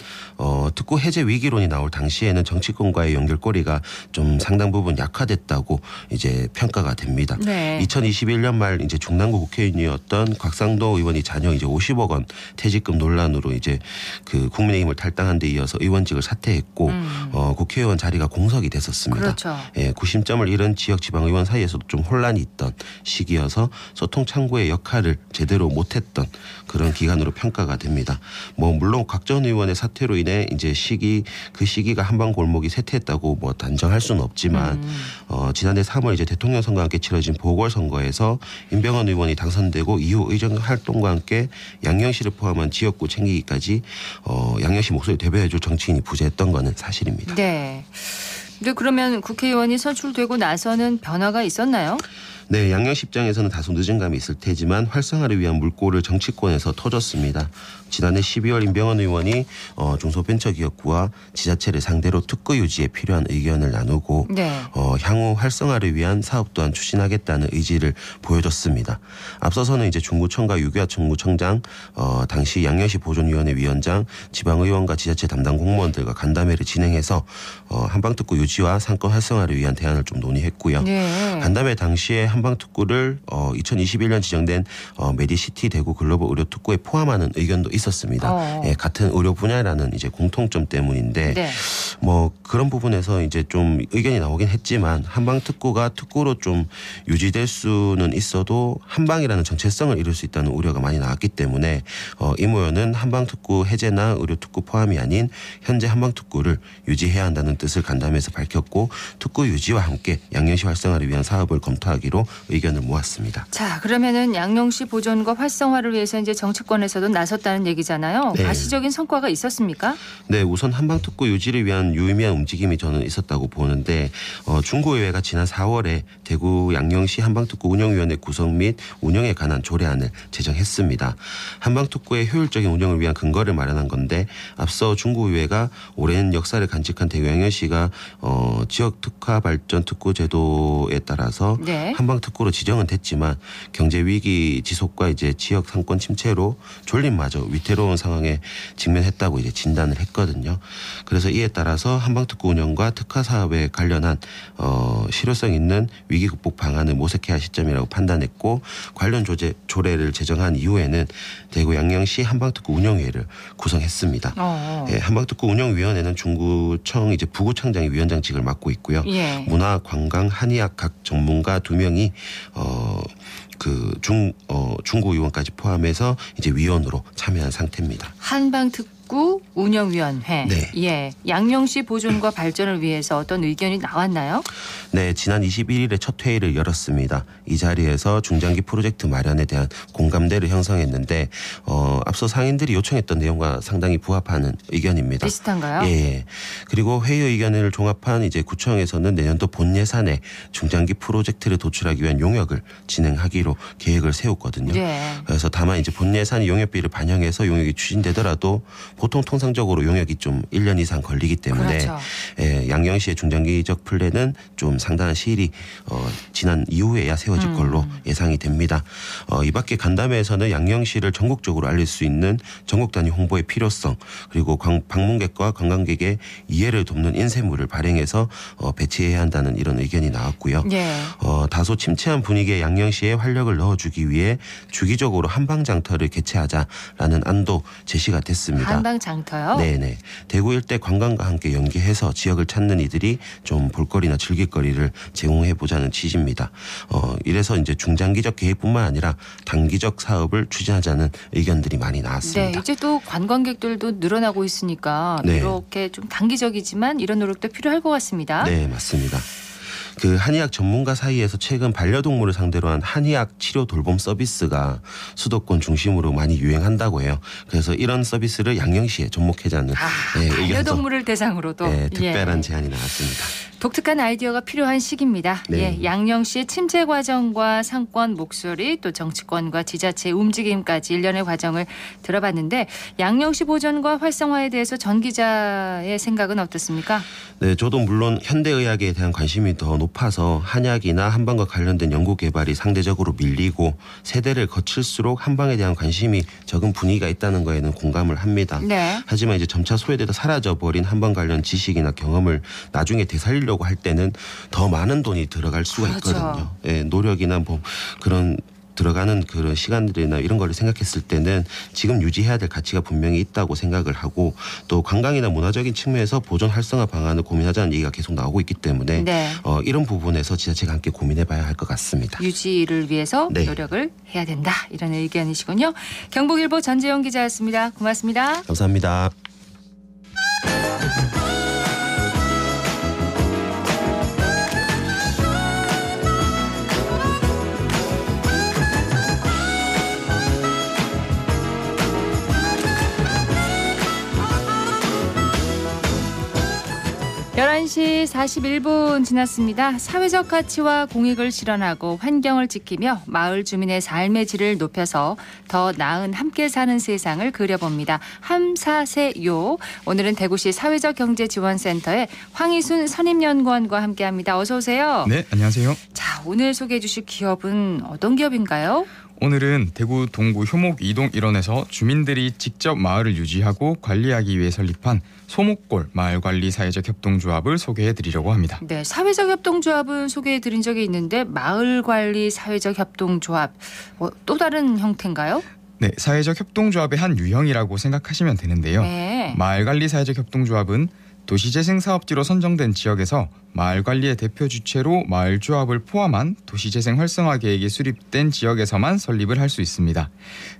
특구 해제 위기론이 나올 당시에는 정치권과의 연결고리가 좀 상당 부분 약화됐다고 이제 평가가 됩니다. 네. 2021년 말 이제 중랑구 국회의원이었던 곽상도 의원이 자녀 이제 50억 원 퇴직금 논란으로 이제 그 국민의힘을 탈당한 데 이어서 의원직을 사퇴했고 국회의원 자리가 공석이 됐었습니다. 그렇죠. 예, 구심점을 잃은 지역 지방의원 사이에서도 좀 혼란이 있던 시기여서 소통 창구의 역할을 제대로 못했던 그런 기간으로 평가가 됩니다. 뭐 물론 곽 전 의원의 사퇴로 인해 이제 그 시기가 한방 골목이 쇠퇴했다고 뭐 단정할 수는 없지만 지난해 3월 이제 대통령 선거와 함께 치러진 보궐선거에서 임병헌 의원이 당선되고 이후 의정 활동과 함께 양녕시를 포함한 지역구 챙기기까지 양녕시 목소리 대변해줄 정치인이 부재했던 거는 사실입니다. 네. 근데 그러면 국회의원이 선출되고 나서는 변화가 있었나요? 네, 양녕시 입장에서는 다소 늦은 감이 있을 테지만 활성화를 위한 물꼬를 정치권에서 터줬습니다. 지난해 12월 임병헌 의원이 중소벤처기업부와 지자체를 상대로 특구 유지에 필요한 의견을 나누고 네. 향후 활성화를 위한 사업 또한 추진하겠다는 의지를 보여줬습니다. 앞서서는 이제 중구청과 유교화청구청장, 당시 양녕시 보존위원회 위원장, 지방의원과 지자체 담당 공무원들과 간담회를 진행해서 한방특구 유지와 상권 활성화를 위한 대안을 좀 논의했고요. 네. 간담회 당시에 한방특구를 2021년 지정된 메디시티 대구 글로벌 의료특구에 포함하는 의견도 있었습니다. 예, 같은 의료 분야라는 이제 공통점 때문인데 네. 뭐 그런 부분에서 이제 좀 의견이 나오긴 했지만 한방특구가 특구로 좀 유지될 수는 있어도 한방이라는 정체성을 잃을 수 있다는 우려가 많이 나왔기 때문에 임 의원은 한방특구 해제나 의료특구 포함이 아닌 현재 한방특구를 유지해야 한다는 뜻을 간담회에서 밝혔고 특구 유지와 함께 양녕시 활성화를 위한 사업을 검토하기로 의견을 모았습니다. 자, 그러면은 양녕시 보존과 활성화를 위해서 이제 정치권에서도 나섰다는 얘기잖아요. 네. 가시적인 성과가 있었습니까? 네, 우선 한방특구 유지를 위한 유의미한 움직임이 저는 있었다고 보는데 중구의회가 지난 4월에 대구 양녕시 한방특구 운영위원회 구성 및 운영에 관한 조례안을 제정했습니다. 한방특구의 효율적인 운영을 위한 근거를 마련한 건데 앞서 중구의회가 오랜 역사를 간직한 대구 양녕시가 지역 특화 발전 특구 제도에 따라서 네. 한방특구로 지정은 됐지만 경제 위기 지속과 이제 지역 상권 침체로 졸림마저 위태로운 상황에 직면했다고 이제 진단을 했거든요. 그래서 이에 따라서 한방특구 운영과 특화 사업에 관련한 실효성 있는 위기 극복 방안을 모색해야 할 시점이라고 판단했고 관련 조례를 제정한 이후에는 대구 양녕시 한방특구 운영위회를 구성했습니다. 예, 한방특구 운영위원회는 중구청 이제 부구청장이 위원장직을 맡고 있고요. 예. 문화, 관광, 한의학 각 전문가 2명이 중구 의원까지 포함해서 이제 위원으로 참여한 상태입니다. 한방특구 운영위원회. 네. 예. 양녕시 보존과 발전을 위해서 어떤 의견이 나왔나요? 네, 지난 21일에 첫 회의를 열었습니다. 이 자리에서 중장기 프로젝트 마련에 대한 공감대를 형성했는데 앞서 상인들이 요청했던 내용과 상당히 부합하는 의견입니다. 비슷한가요? 예. 그리고 회의 의견을 종합한 이제 구청에서는 내년도 본 예산에 중장기 프로젝트를 도출하기 위한 용역을 진행하기로 계획을 세웠거든요. 네. 그래서 다만 이제 본 예산이 용역비를 반영해서 용역이 추진되더라도 보통 통상적으로 용역이 좀 1년 이상 걸리기 때문에 그렇죠. 양령시의 중장기적 플랜은 좀 상당한 시일이 지난 이후에야 세워질 걸로 예상이 됩니다. 이 밖에 간담회에서는 양령시를 전국적으로 알릴 수 있는 전국 단위 홍보의 필요성, 그리고 방문객과 관광객의 이해를 돕는 인쇄물을 발행해서 배치해야 한다는 이런 의견이 나왔고요. 예. 다소 침체한 분위기에 양령시에 활력을 넣어주기 위해 주기적으로 한방장터를 개최하자라는 안도 제시가 됐습니다. 한방장터요? 네네. 대구 일대 관광과 함께 연계해서 지역을 찾는 이들이 좀 볼거리나 즐길거리를 제공해 보자는 취지입니다. 이래서 이제 중장기적 계획뿐만 아니라 단기적 사업을 추진하자는 의견들이 많이 나왔습니다. 네, 이제 또 관광객들도 늘어나고 있으니까 네. 이렇게 좀 단기적이지만 이런 노력도 필요할 것 같습니다. 네, 맞습니다. 그 한의학 전문가 사이에서 최근 반려동물을 상대로 한 한의학 치료 돌봄 서비스가 수도권 중심으로 많이 유행한다고 해요. 그래서 이런 서비스를 양령시에 접목하자는 반려동물을 대상으로도 특별한 제안이 나왔습니다. 독특한 아이디어가 필요한 시기입니다. 네. 양령시의 침체 과정과 상권 목소리 또 정치권과 지자체의 움직임까지 일련의 과정을 들어봤는데 양령시 보존과 활성화에 대해서 전 기자의 생각은 어떻습니까? 네, 저도 물론 현대의학에 대한 관심이 더 높아서 한약이나 한방과 관련된 연구 개발이 상대적으로 밀리고 세대를 거칠수록 한방에 대한 관심이 적은 분위기가 있다는 거에는 공감을 합니다. 네. 하지만 이제 점차 소외되다 사라져버린 한방 관련 지식이나 경험을 나중에 되살리려고 할 때는 더 많은 돈이 들어갈 수가 그렇죠. 있거든요. 예, 노력이나 뭐 그런 들어가는 그런 시간들이나 이런 거를 생각했을 때는 지금 유지해야 될 가치가 분명히 있다고 생각을 하고, 또 관광이나 문화적인 측면에서 보존 활성화 방안을 고민하자는 얘기가 계속 나오고 있기 때문에 네. 이런 부분에서 지자체가 함께 고민해봐야 할 것 같습니다. 유지를 위해서 네. 노력을 해야 된다. 이런 의견이시군요. 경북일보 전재영 기자였습니다. 고맙습니다. 감사합니다. (11시 41분) 지났습니다. 사회적 가치와 공익을 실현하고 환경을 지키며 마을 주민의 삶의 질을 높여서 더 나은 함께 사는 세상을 그려봅니다. 함사세요. 오늘은 대구시 사회적경제지원센터의 황희순 선임연구원과 함께합니다. 어서 오세요. 네, 안녕하세요. 자, 오늘 소개해 주실 기업은 어떤 기업인가요? 오늘은 대구 동구 효목 이동 일원에서 주민들이 직접 마을을 유지하고 관리하기 위해 설립한 소목골 마을관리 사회적 협동조합을 소개해 드리려고 합니다. 네, 사회적 협동조합은 소개해 드린 적이 있는데 마을관리 사회적 협동조합 또 다른 형태인가요? 네, 사회적 협동조합의 한 유형이라고 생각하시면 되는데요. 네. 마을관리 사회적 협동조합은 도시재생 사업지로 선정된 지역에서 마을관리의 대표 주체로 마을조합을 포함한 도시재생 활성화 계획이 수립된 지역에서만 설립을 할 수 있습니다.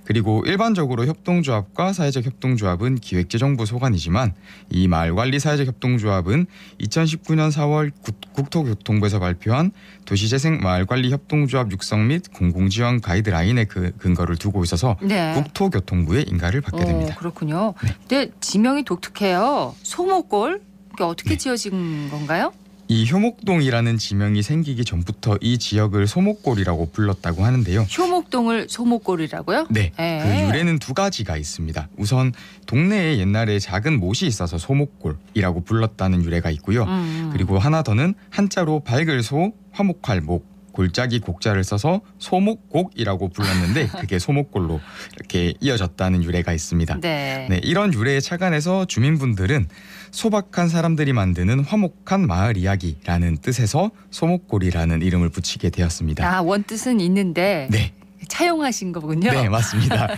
그리고 일반적으로 협동조합과 사회적 협동조합은 기획재정부 소관이지만 이 마을관리 사회적 협동조합은 2019년 4월 국토교통부에서 발표한 도시재생 마을관리 협동조합 육성 및 공공지원 가이드라인의 근거를 두고 있어서 네. 국토교통부의 인가를 받게 됩니다. 그렇군요. 근데 지명이 독특해요. 소목골? 이게 어떻게 네. 지어진 건가요? 이 효목동이라는 지명이 생기기 전부터 이 지역을 소목골이라고 불렀다고 하는데요. 효목동을 소목골이라고요? 네. 네. 그 유래는 두 가지가 있습니다. 우선 동네에 옛날에 작은 못이 있어서 소목골이라고 불렀다는 유래가 있고요. 그리고 하나 더는 한자로 밝을 소, 화목할 목, 골짜기 곡자를 써서 소목곡이라고 불렀는데 그게 소목골로 이렇게 이어졌다는 유래가 있습니다. 네. 네, 이런 유래에 착안해서 주민분들은 소박한 사람들이 만드는 화목한 마을 이야기라는 뜻에서 소목골이라는 이름을 붙이게 되었습니다. 아, 원뜻은 있는데 네. 차용하신 거군요. 네, 맞습니다.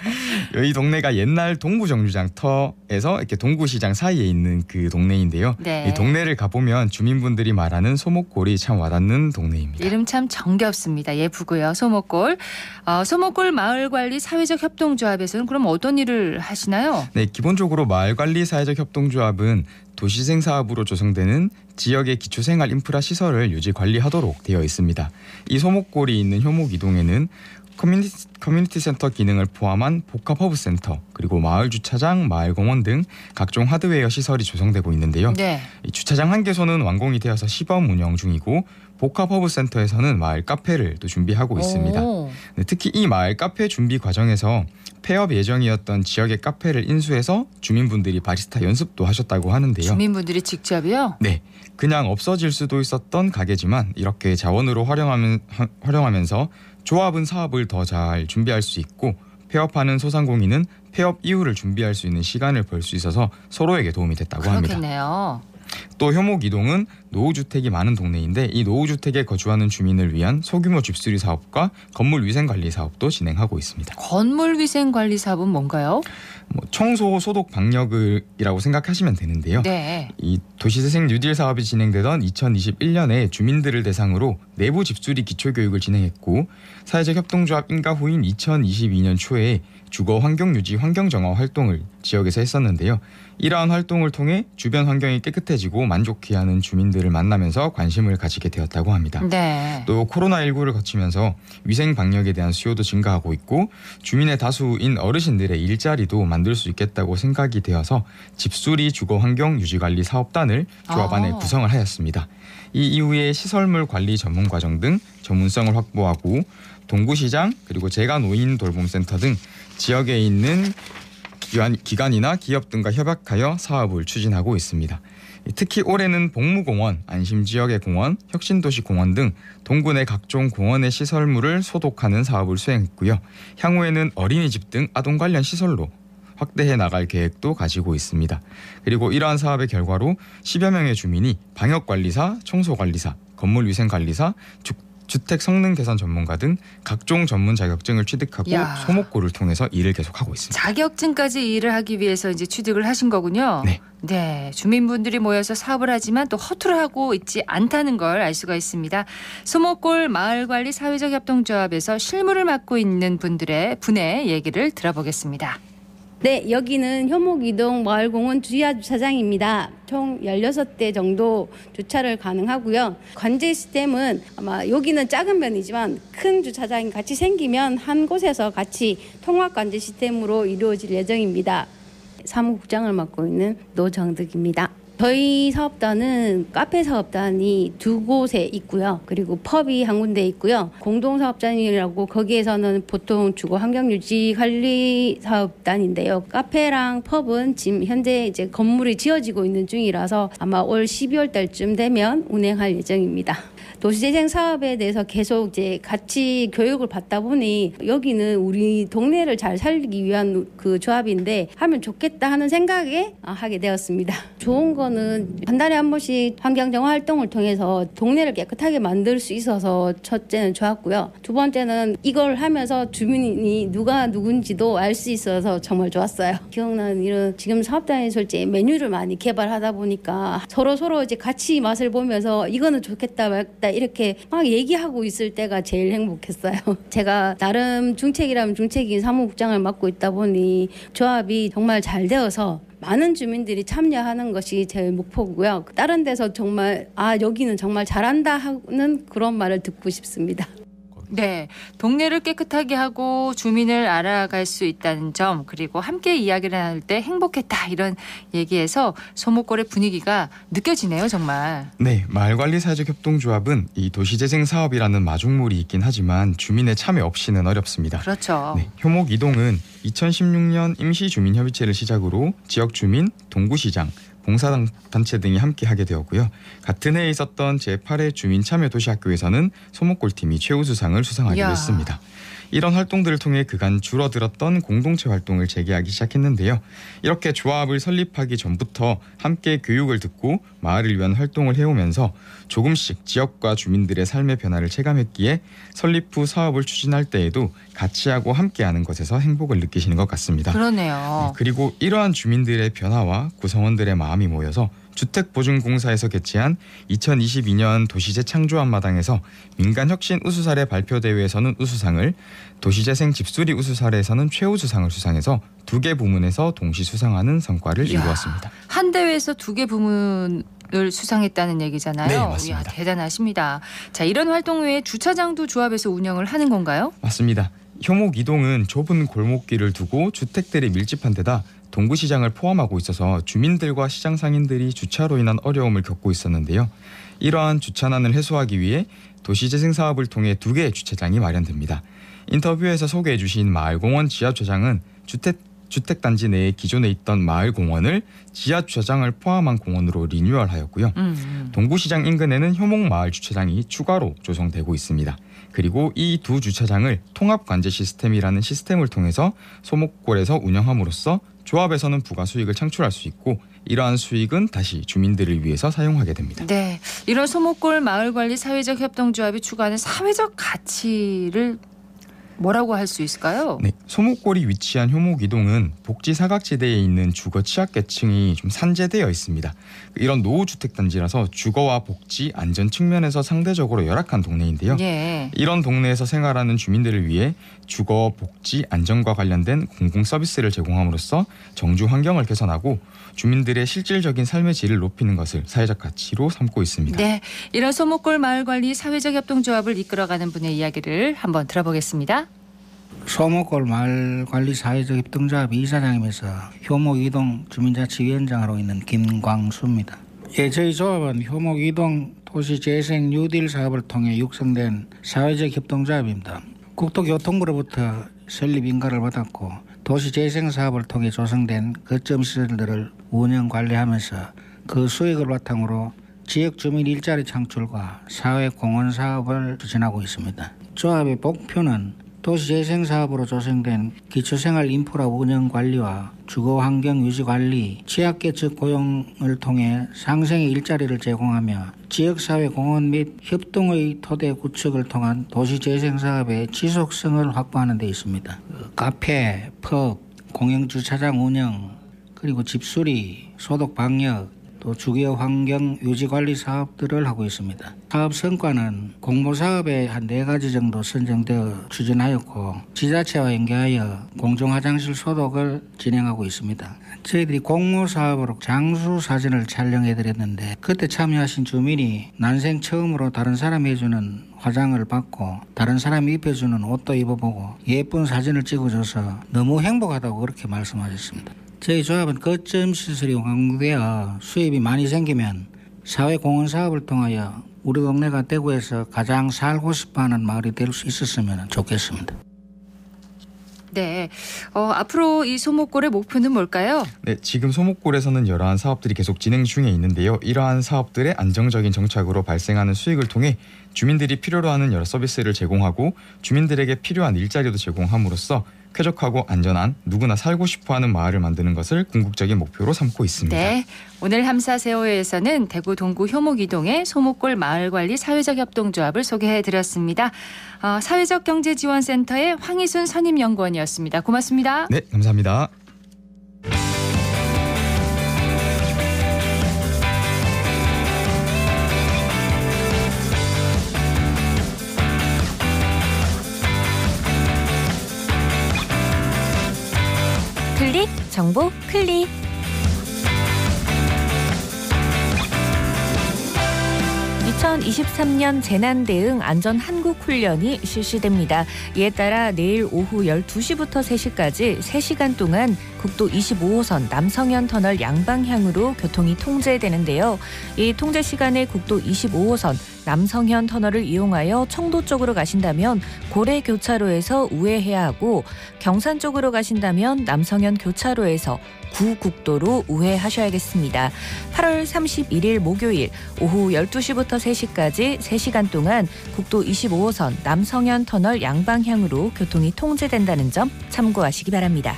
이 동네가 옛날 동구정류장터에서 이렇게 동구시장 사이에 있는 그 동네인데요. 네. 이 동네를 가보면 주민분들이 말하는 소목골이 참 와닿는 동네입니다. 이름 참 정겹습니다. 예쁘고요. 소목골. 소목골 마을관리 사회적 협동조합에서는 그럼 어떤 일을 하시나요? 네, 기본적으로 마을관리 사회적 협동조합은 도시재생 사업으로 조성되는 지역의 기초생활 인프라 시설을 유지 관리하도록 되어 있습니다. 이 소목골이 있는 효목 이동에는 커뮤니티 센터 기능을 포함한 복합 허브센터, 그리고 마을 주차장, 마을 공원 등 각종 하드웨어 시설이 조성되고 있는데요. 네. 이 주차장 한 개소는 완공이 되어서 시범 운영 중이고 복합 허브센터에서는 마을 카페를 또 준비하고 있습니다. 네, 특히 이 마을 카페 준비 과정에서 폐업 예정이었던 지역의 카페를 인수해서 주민분들이 바리스타 연습도 하셨다고 하는데요. 주민분들이 직접이요? 네. 그냥 없어질 수도 있었던 가게지만 이렇게 자원으로 활용하면서 조합은 사업을 더 잘 준비할 수 있고 폐업하는 소상공인은 폐업 이후를 준비할 수 있는 시간을 벌 수 있어서 서로에게 도움이 됐다고 합니다. 그렇겠네요. 또 효목이동은 노후주택이 많은 동네인데 이 노후주택에 거주하는 주민을 위한 소규모 집수리 사업과 건물위생관리 사업도 진행하고 있습니다. 건물위생관리 사업은 뭔가요? 청소, 소독, 방역이라고 생각하시면 되는데요. 네. 이 도시재생 뉴딜 사업이 진행되던 2021년에 주민들을 대상으로 내부 집수리 기초교육을 진행했고 사회적 협동조합 인가후인 2022년 초에 주거 환경유지, 환경정화 활동을 지역에서 했었는데요. 이러한 활동을 통해 주변 환경이 깨끗해지고 만족해하는 주민들을 만나면서 관심을 가지게 되었다고 합니다. 네. 또 코로나19를 거치면서 위생 방역에 대한 수요도 증가하고 있고 주민의 다수인 어르신들의 일자리도 만들 수 있겠다고 생각이 되어서 집수리 주거 환경 유지관리 사업단을 조합 안에 구성을 하였습니다. 이 이후에 시설물 관리 전문 과정 등 전문성을 확보하고 동구시장 그리고 재가노인 돌봄센터 등 지역에 있는 기관이나 기업 등과 협약하여 사업을 추진하고 있습니다. 특히 올해는 복무공원, 안심지역의 공원, 혁신도시공원 등 동구 내 각종 공원의 시설물을 소독하는 사업을 수행했고요. 향후에는 어린이집 등 아동 관련 시설로 확대해 나갈 계획도 가지고 있습니다. 그리고 이러한 사업의 결과로 10여 명의 주민이 방역관리사, 청소관리사, 건물위생관리사, 주택 성능 개선 전문가 등 각종 전문 자격증을 취득하고 소목고를 통해서 일을 계속하고 있습니다. 자격증까지 일을 하기 위해서 이제 취득을 하신 거군요. 네. 네, 주민분들이 모여서 사업을 하지만 또 허투루 하고 있지 않다는 걸 알 수가 있습니다. 소목골 마을관리 사회적 협동조합에서 실무를 맡고 있는 분의 얘기를 들어보겠습니다. 네, 여기는 효목이동 마을공원 주야 주차장입니다. 총 16대 정도 주차를 가능하고요. 관제 시스템은 아마 여기는 작은 편이지만 큰 주차장이 같이 생기면 한 곳에서 같이 통합 관제 시스템으로 이루어질 예정입니다. 사무국장을 맡고 있는 노정득입니다. 저희 사업단은 카페 사업단이 2곳에 있고요. 그리고 펍이 한 군데 있고요. 공동사업단이라고 거기에서는 보통 주거 환경유지 관리 사업단인데요. 카페랑 펍은 지금 현재 이제 건물이 지어지고 있는 중이라서 아마 올 12월 달쯤 되면 운행할 예정입니다. 도시재생 사업에 대해서 계속 이제 같이 교육을 받다 보니 여기는 우리 동네를 잘 살리기 위한 그 조합인데 하면 좋겠다 하는 생각에 하게 되었습니다. 좋은 거는 한 달에 한 번씩 환경정화 활동을 통해서 동네를 깨끗하게 만들 수 있어서 첫째는 좋았고요. 두 번째는 이걸 하면서 주민이 누가 누군지도 알 수 있어서 정말 좋았어요. 기억나는 일은 지금 사업단에서 이제 메뉴를 많이 개발하다 보니까 서로 이제 같이 맛을 보면서 이거는 좋겠다 말다 이렇게 막 얘기하고 있을 때가 제일 행복했어요. 제가 나름 중책이라면 중책인 사무국장을 맡고 있다 보니 조합이 정말 잘 되어서 많은 주민들이 참여하는 것이 제 목표고요. 다른 데서 정말 여기는 정말 잘한다 하는 그런 말을 듣고 싶습니다. 네, 동네를 깨끗하게 하고 주민을 알아갈 수 있다는 점 그리고 함께 이야기를 나눌 때 행복했다 이런 얘기에서 소목골의 분위기가 느껴지네요 정말. 네, 마을관리 사회적 협동조합은 이 도시재생 사업이라는 마중물이 있긴 하지만 주민의 참여 없이는 어렵습니다. 그렇죠. 네, 효목이동은 2016년 임시주민협의체를 시작으로 지역 주민, 동구시장, 봉사단체 등이 함께하게 되었고요. 같은 해에 있었던 제8회 주민참여도시학교에서는 소목골팀이 최우수상을 수상하기도 했습니다. 이런 활동들을 통해 그간 줄어들었던 공동체 활동을 재개하기 시작했는데요. 이렇게 조합을 설립하기 전부터 함께 교육을 듣고 마을을 위한 활동을 해오면서 조금씩 지역과 주민들의 삶의 변화를 체감했기에 설립 후 사업을 추진할 때에도 같이 하고 함께하는 것에서 행복을 느끼시는 것 같습니다. 그러네요. 네, 그리고 이러한 주민들의 변화와 구성원들의 마음이 모여서 주택보증공사에서 개최한 2022년 도시재창조합마당에서 민간혁신 우수사례 발표대회에서는 우수상을, 도시재생 집수리 우수사례에서는 최우수상을 수상해서 2개 부문에서 동시 수상하는 성과를 이루었습니다. 한 대회에서 2개 부문을 수상했다는 얘기잖아요. 네, 맞습니다. 이야, 대단하십니다. 자, 이런 활동 외에 주차장도 조합에서 운영을 하는 건가요? 맞습니다. 효목이동은 좁은 골목길을 두고 주택들이 밀집한 데다 동구시장을 포함하고 있어서 주민들과 시장 상인들이 주차로 인한 어려움을 겪고 있었는데요. 이러한 주차난을 해소하기 위해 도시재생 사업을 통해 2개의 주차장이 마련됩니다. 인터뷰에서 소개해 주신 마을공원 지하주차장은 주택단지 내에 기존에 있던 마을 공원을 지하 주차장을 포함한 공원으로 리뉴얼하였고요. 동구시장 인근에는 효목마을 주차장이 추가로 조성되고 있습니다. 그리고 이 두 주차장을 통합관제 시스템이라는 시스템을 통해서 소목골에서 운영함으로써 조합에서는 부가 수익을 창출할 수 있고 이러한 수익은 다시 주민들을 위해서 사용하게 됩니다. 네, 이런 소목골 마을관리 사회적 협동조합이 추구하는 사회적 가치를 뭐라고 할 수 있을까요? 네, 소목골이 위치한 효목이동은 복지 사각지대에 있는 주거 취약계층이 좀 산재되어 있습니다. 이런 노후주택단지라서 주거와 복지, 안전 측면에서 상대적으로 열악한 동네인데요. 예. 이런 동네에서 생활하는 주민들을 위해 주거, 복지, 안전과 관련된 공공서비스를 제공함으로써 정주 환경을 개선하고 주민들의 실질적인 삶의 질을 높이는 것을 사회적 가치로 삼고 있습니다. 네, 이런 소목골 마을관리 사회적 협동조합을 이끌어가는 분의 이야기를 한번 들어보겠습니다. 소목골 마을관리 사회적 협동조합 이사장이면서 효목이동 주민자치위원장으로 있는 김광수입니다. 저희 조합은 효목이동 도시재생 뉴딜 사업을 통해 육성된 사회적 협동조합입니다. 국토교통부로부터 설립 인가를 받았고 도시재생 사업을 통해 조성된 거점 시설들을 운영 관리하면서 그 수익을 바탕으로 지역 주민 일자리 창출과 사회 공헌 사업을 추진하고 있습니다. 조합의 목표는 도시재생 사업으로 조성된 기초생활 인프라 운영 관리와 주거환경 유지 관리, 취약계층 고용을 통해 상생의 일자리를 제공하며 지역사회 공헌 및 협동의 토대 구축을 통한 도시재생 사업의 지속성을 확보하는 데 있습니다. 카페, 펍, 공영주차장 운영, 그리고 집수리, 소독 방역, 또 주거 환경 유지 관리 사업들을 하고 있습니다. 사업 성과는 공모사업에 한 4가지 정도 선정되어 추진하였고 지자체와 연계하여 공중화장실 소독을 진행하고 있습니다. 저희들이 공모사업으로 장수 사진을 촬영해드렸는데 그때 참여하신 주민이 난생 처음으로 다른 사람이 해주는 화장을 받고 다른 사람이 입혀주는 옷도 입어보고 예쁜 사진을 찍어줘서 너무 행복하다고 그렇게 말씀하셨습니다. 저희 조합은 거점 시설이 완공되어 수입이 많이 생기면 사회공헌 사업을 통하여 우리 동네가 대구에서 가장 살고 싶어하는 마을이 될 수 있었으면 좋겠습니다. 네, 앞으로 이 소목골의 목표는 뭘까요? 네, 지금 소목골에서는 여러한 사업들이 계속 진행 중에 있는데요. 이러한 사업들의 안정적인 정착으로 발생하는 수익을 통해 주민들이 필요로 하는 여러 서비스를 제공하고 주민들에게 필요한 일자리도 제공함으로써 쾌적하고 안전한 누구나 살고 싶어하는 마을을 만드는 것을 궁극적인 목표로 삼고 있습니다. 네, 오늘 함사세호에서는 대구 동구 효목이동의 소목골 마을관리 사회적 협동조합을 소개해드렸습니다. 사회적경제지원센터의 황희순 선임연구원이었습니다. 고맙습니다. 네, 감사합니다. 클릭 정보 클릭. (2023년) 재난대응 안전한국훈련이 실시됩니다. 이에 따라 내일 오후 12시부터 3시까지 3시간 동안 국도 25호선 남성현 터널 양방향으로 교통이 통제되는데요. 이 통제 시간에 국도 25호선 남성현 터널을 이용하여 청도 쪽으로 가신다면 고래 교차로에서 우회해야 하고 경산 쪽으로 가신다면 남성현 교차로에서 구국도로 우회하셔야겠습니다. 8월 31일 목요일 오후 12시부터 3시까지 3시간 동안 국도 25호선 남성현 터널 양방향으로 교통이 통제된다는 점 참고하시기 바랍니다.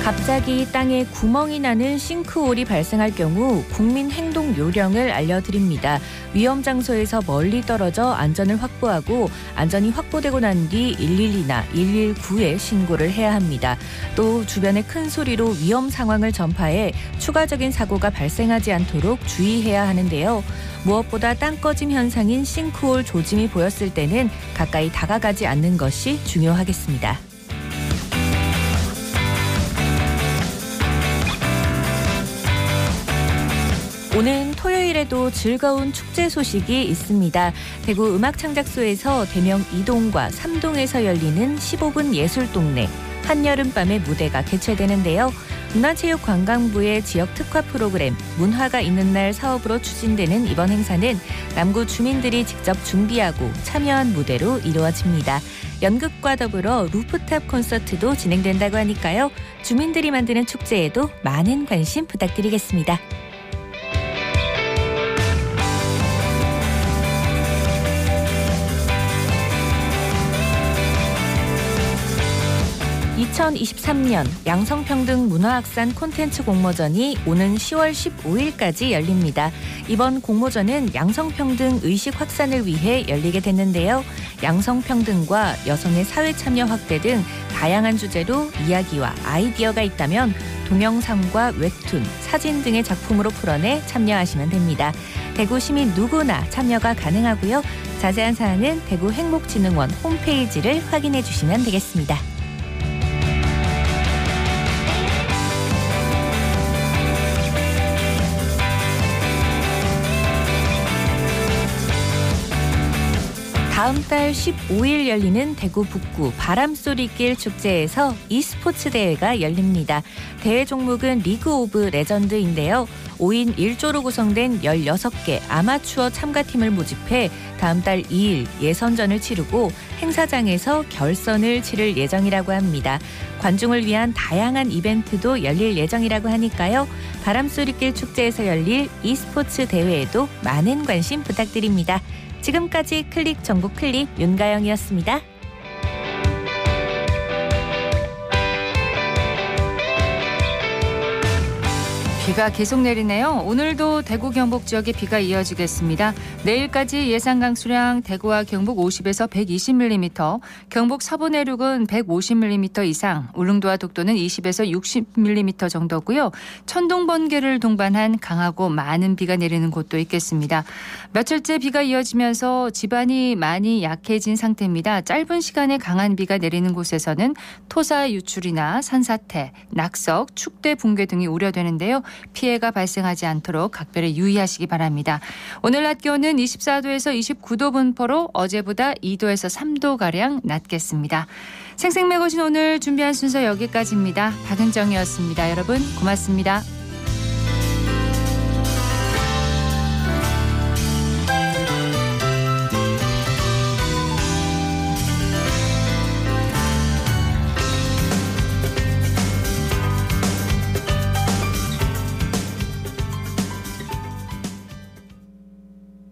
갑자기 땅에 구멍이 나는 싱크홀이 발생할 경우 국민행동 요령을 알려드립니다. 위험 장소에서 멀리 떨어져 안전을 확보하고 안전이 확보되고 난 뒤 112나 119에 신고를 해야 합니다. 또 주변에 큰 소리로 위험 상황을 전파해 추가적인 사고가 발생하지 않도록 주의해야 하는데요. 무엇보다 땅 꺼짐 현상인 싱크홀 조짐이 보였을 때는 가까이 다가가지 않는 것이 중요하겠습니다. 오는 토요일에도 즐거운 축제 소식이 있습니다. 대구 음악창작소에서 대명 2동과 3동에서 열리는 15분 예술동네 한여름밤의 무대가 개최되는데요. 문화체육관광부의 지역 특화 프로그램 문화가 있는 날 사업으로 추진되는 이번 행사는 남구 주민들이 직접 준비하고 참여한 무대로 이루어집니다. 연극과 더불어 루프탑 콘서트도 진행된다고 하니까요. 주민들이 만드는 축제에도 많은 관심 부탁드리겠습니다. (2023년) 양성평등 문화확산 콘텐츠 공모전이 오는 10월 15일까지 열립니다. 이번 공모전은 양성평등 의식 확산을 위해 열리게 됐는데요. 양성평등과 여성의 사회 참여 확대 등 다양한 주제로 이야기와 아이디어가 있다면 동영상과 웹툰, 사진 등의 작품으로 풀어내 참여하시면 됩니다. 대구 시민 누구나 참여가 가능하고요. 자세한 사항은 대구 행복진흥원 홈페이지를 확인해 주시면 되겠습니다. 다음 달 15일 열리는 대구 북구 바람소리길 축제에서 e스포츠 대회가 열립니다. 대회 종목은 리그 오브 레전드인데요. 5인 1조로 구성된 16개 아마추어 참가팀을 모집해 다음 달 2일 예선전을 치르고 행사장에서 결선을 치를 예정이라고 합니다. 관중을 위한 다양한 이벤트도 열릴 예정이라고 하니까요. 바람소리길 축제에서 열릴 e스포츠 대회에도 많은 관심 부탁드립니다. 지금까지 클릭 전국 클립 윤가영이었습니다. 비가 계속 내리네요. 오늘도 대구 경북 지역에 비가 이어지겠습니다. 내일까지 예상 강수량 대구와 경북 50에서 120mm, 경북 서부 내륙은 150mm 이상, 울릉도와 독도는 20에서 60mm 정도고요. 천둥 번개를 동반한 강하고 많은 비가 내리는 곳도 있겠습니다. 며칠째 비가 이어지면서 지반이 많이 약해진 상태입니다. 짧은 시간에 강한 비가 내리는 곳에서는 토사 유출이나 산사태, 낙석, 축대 붕괴 등이 우려되는데요. 피해가 발생하지 않도록 각별히 유의하시기 바랍니다. 오늘 낮 기온은 24도에서 29도 분포로 어제보다 2도에서 3도가량 낮겠습니다. 생생매거진 오늘 준비한 순서 여기까지입니다. 박은정이었습니다. 여러분 고맙습니다.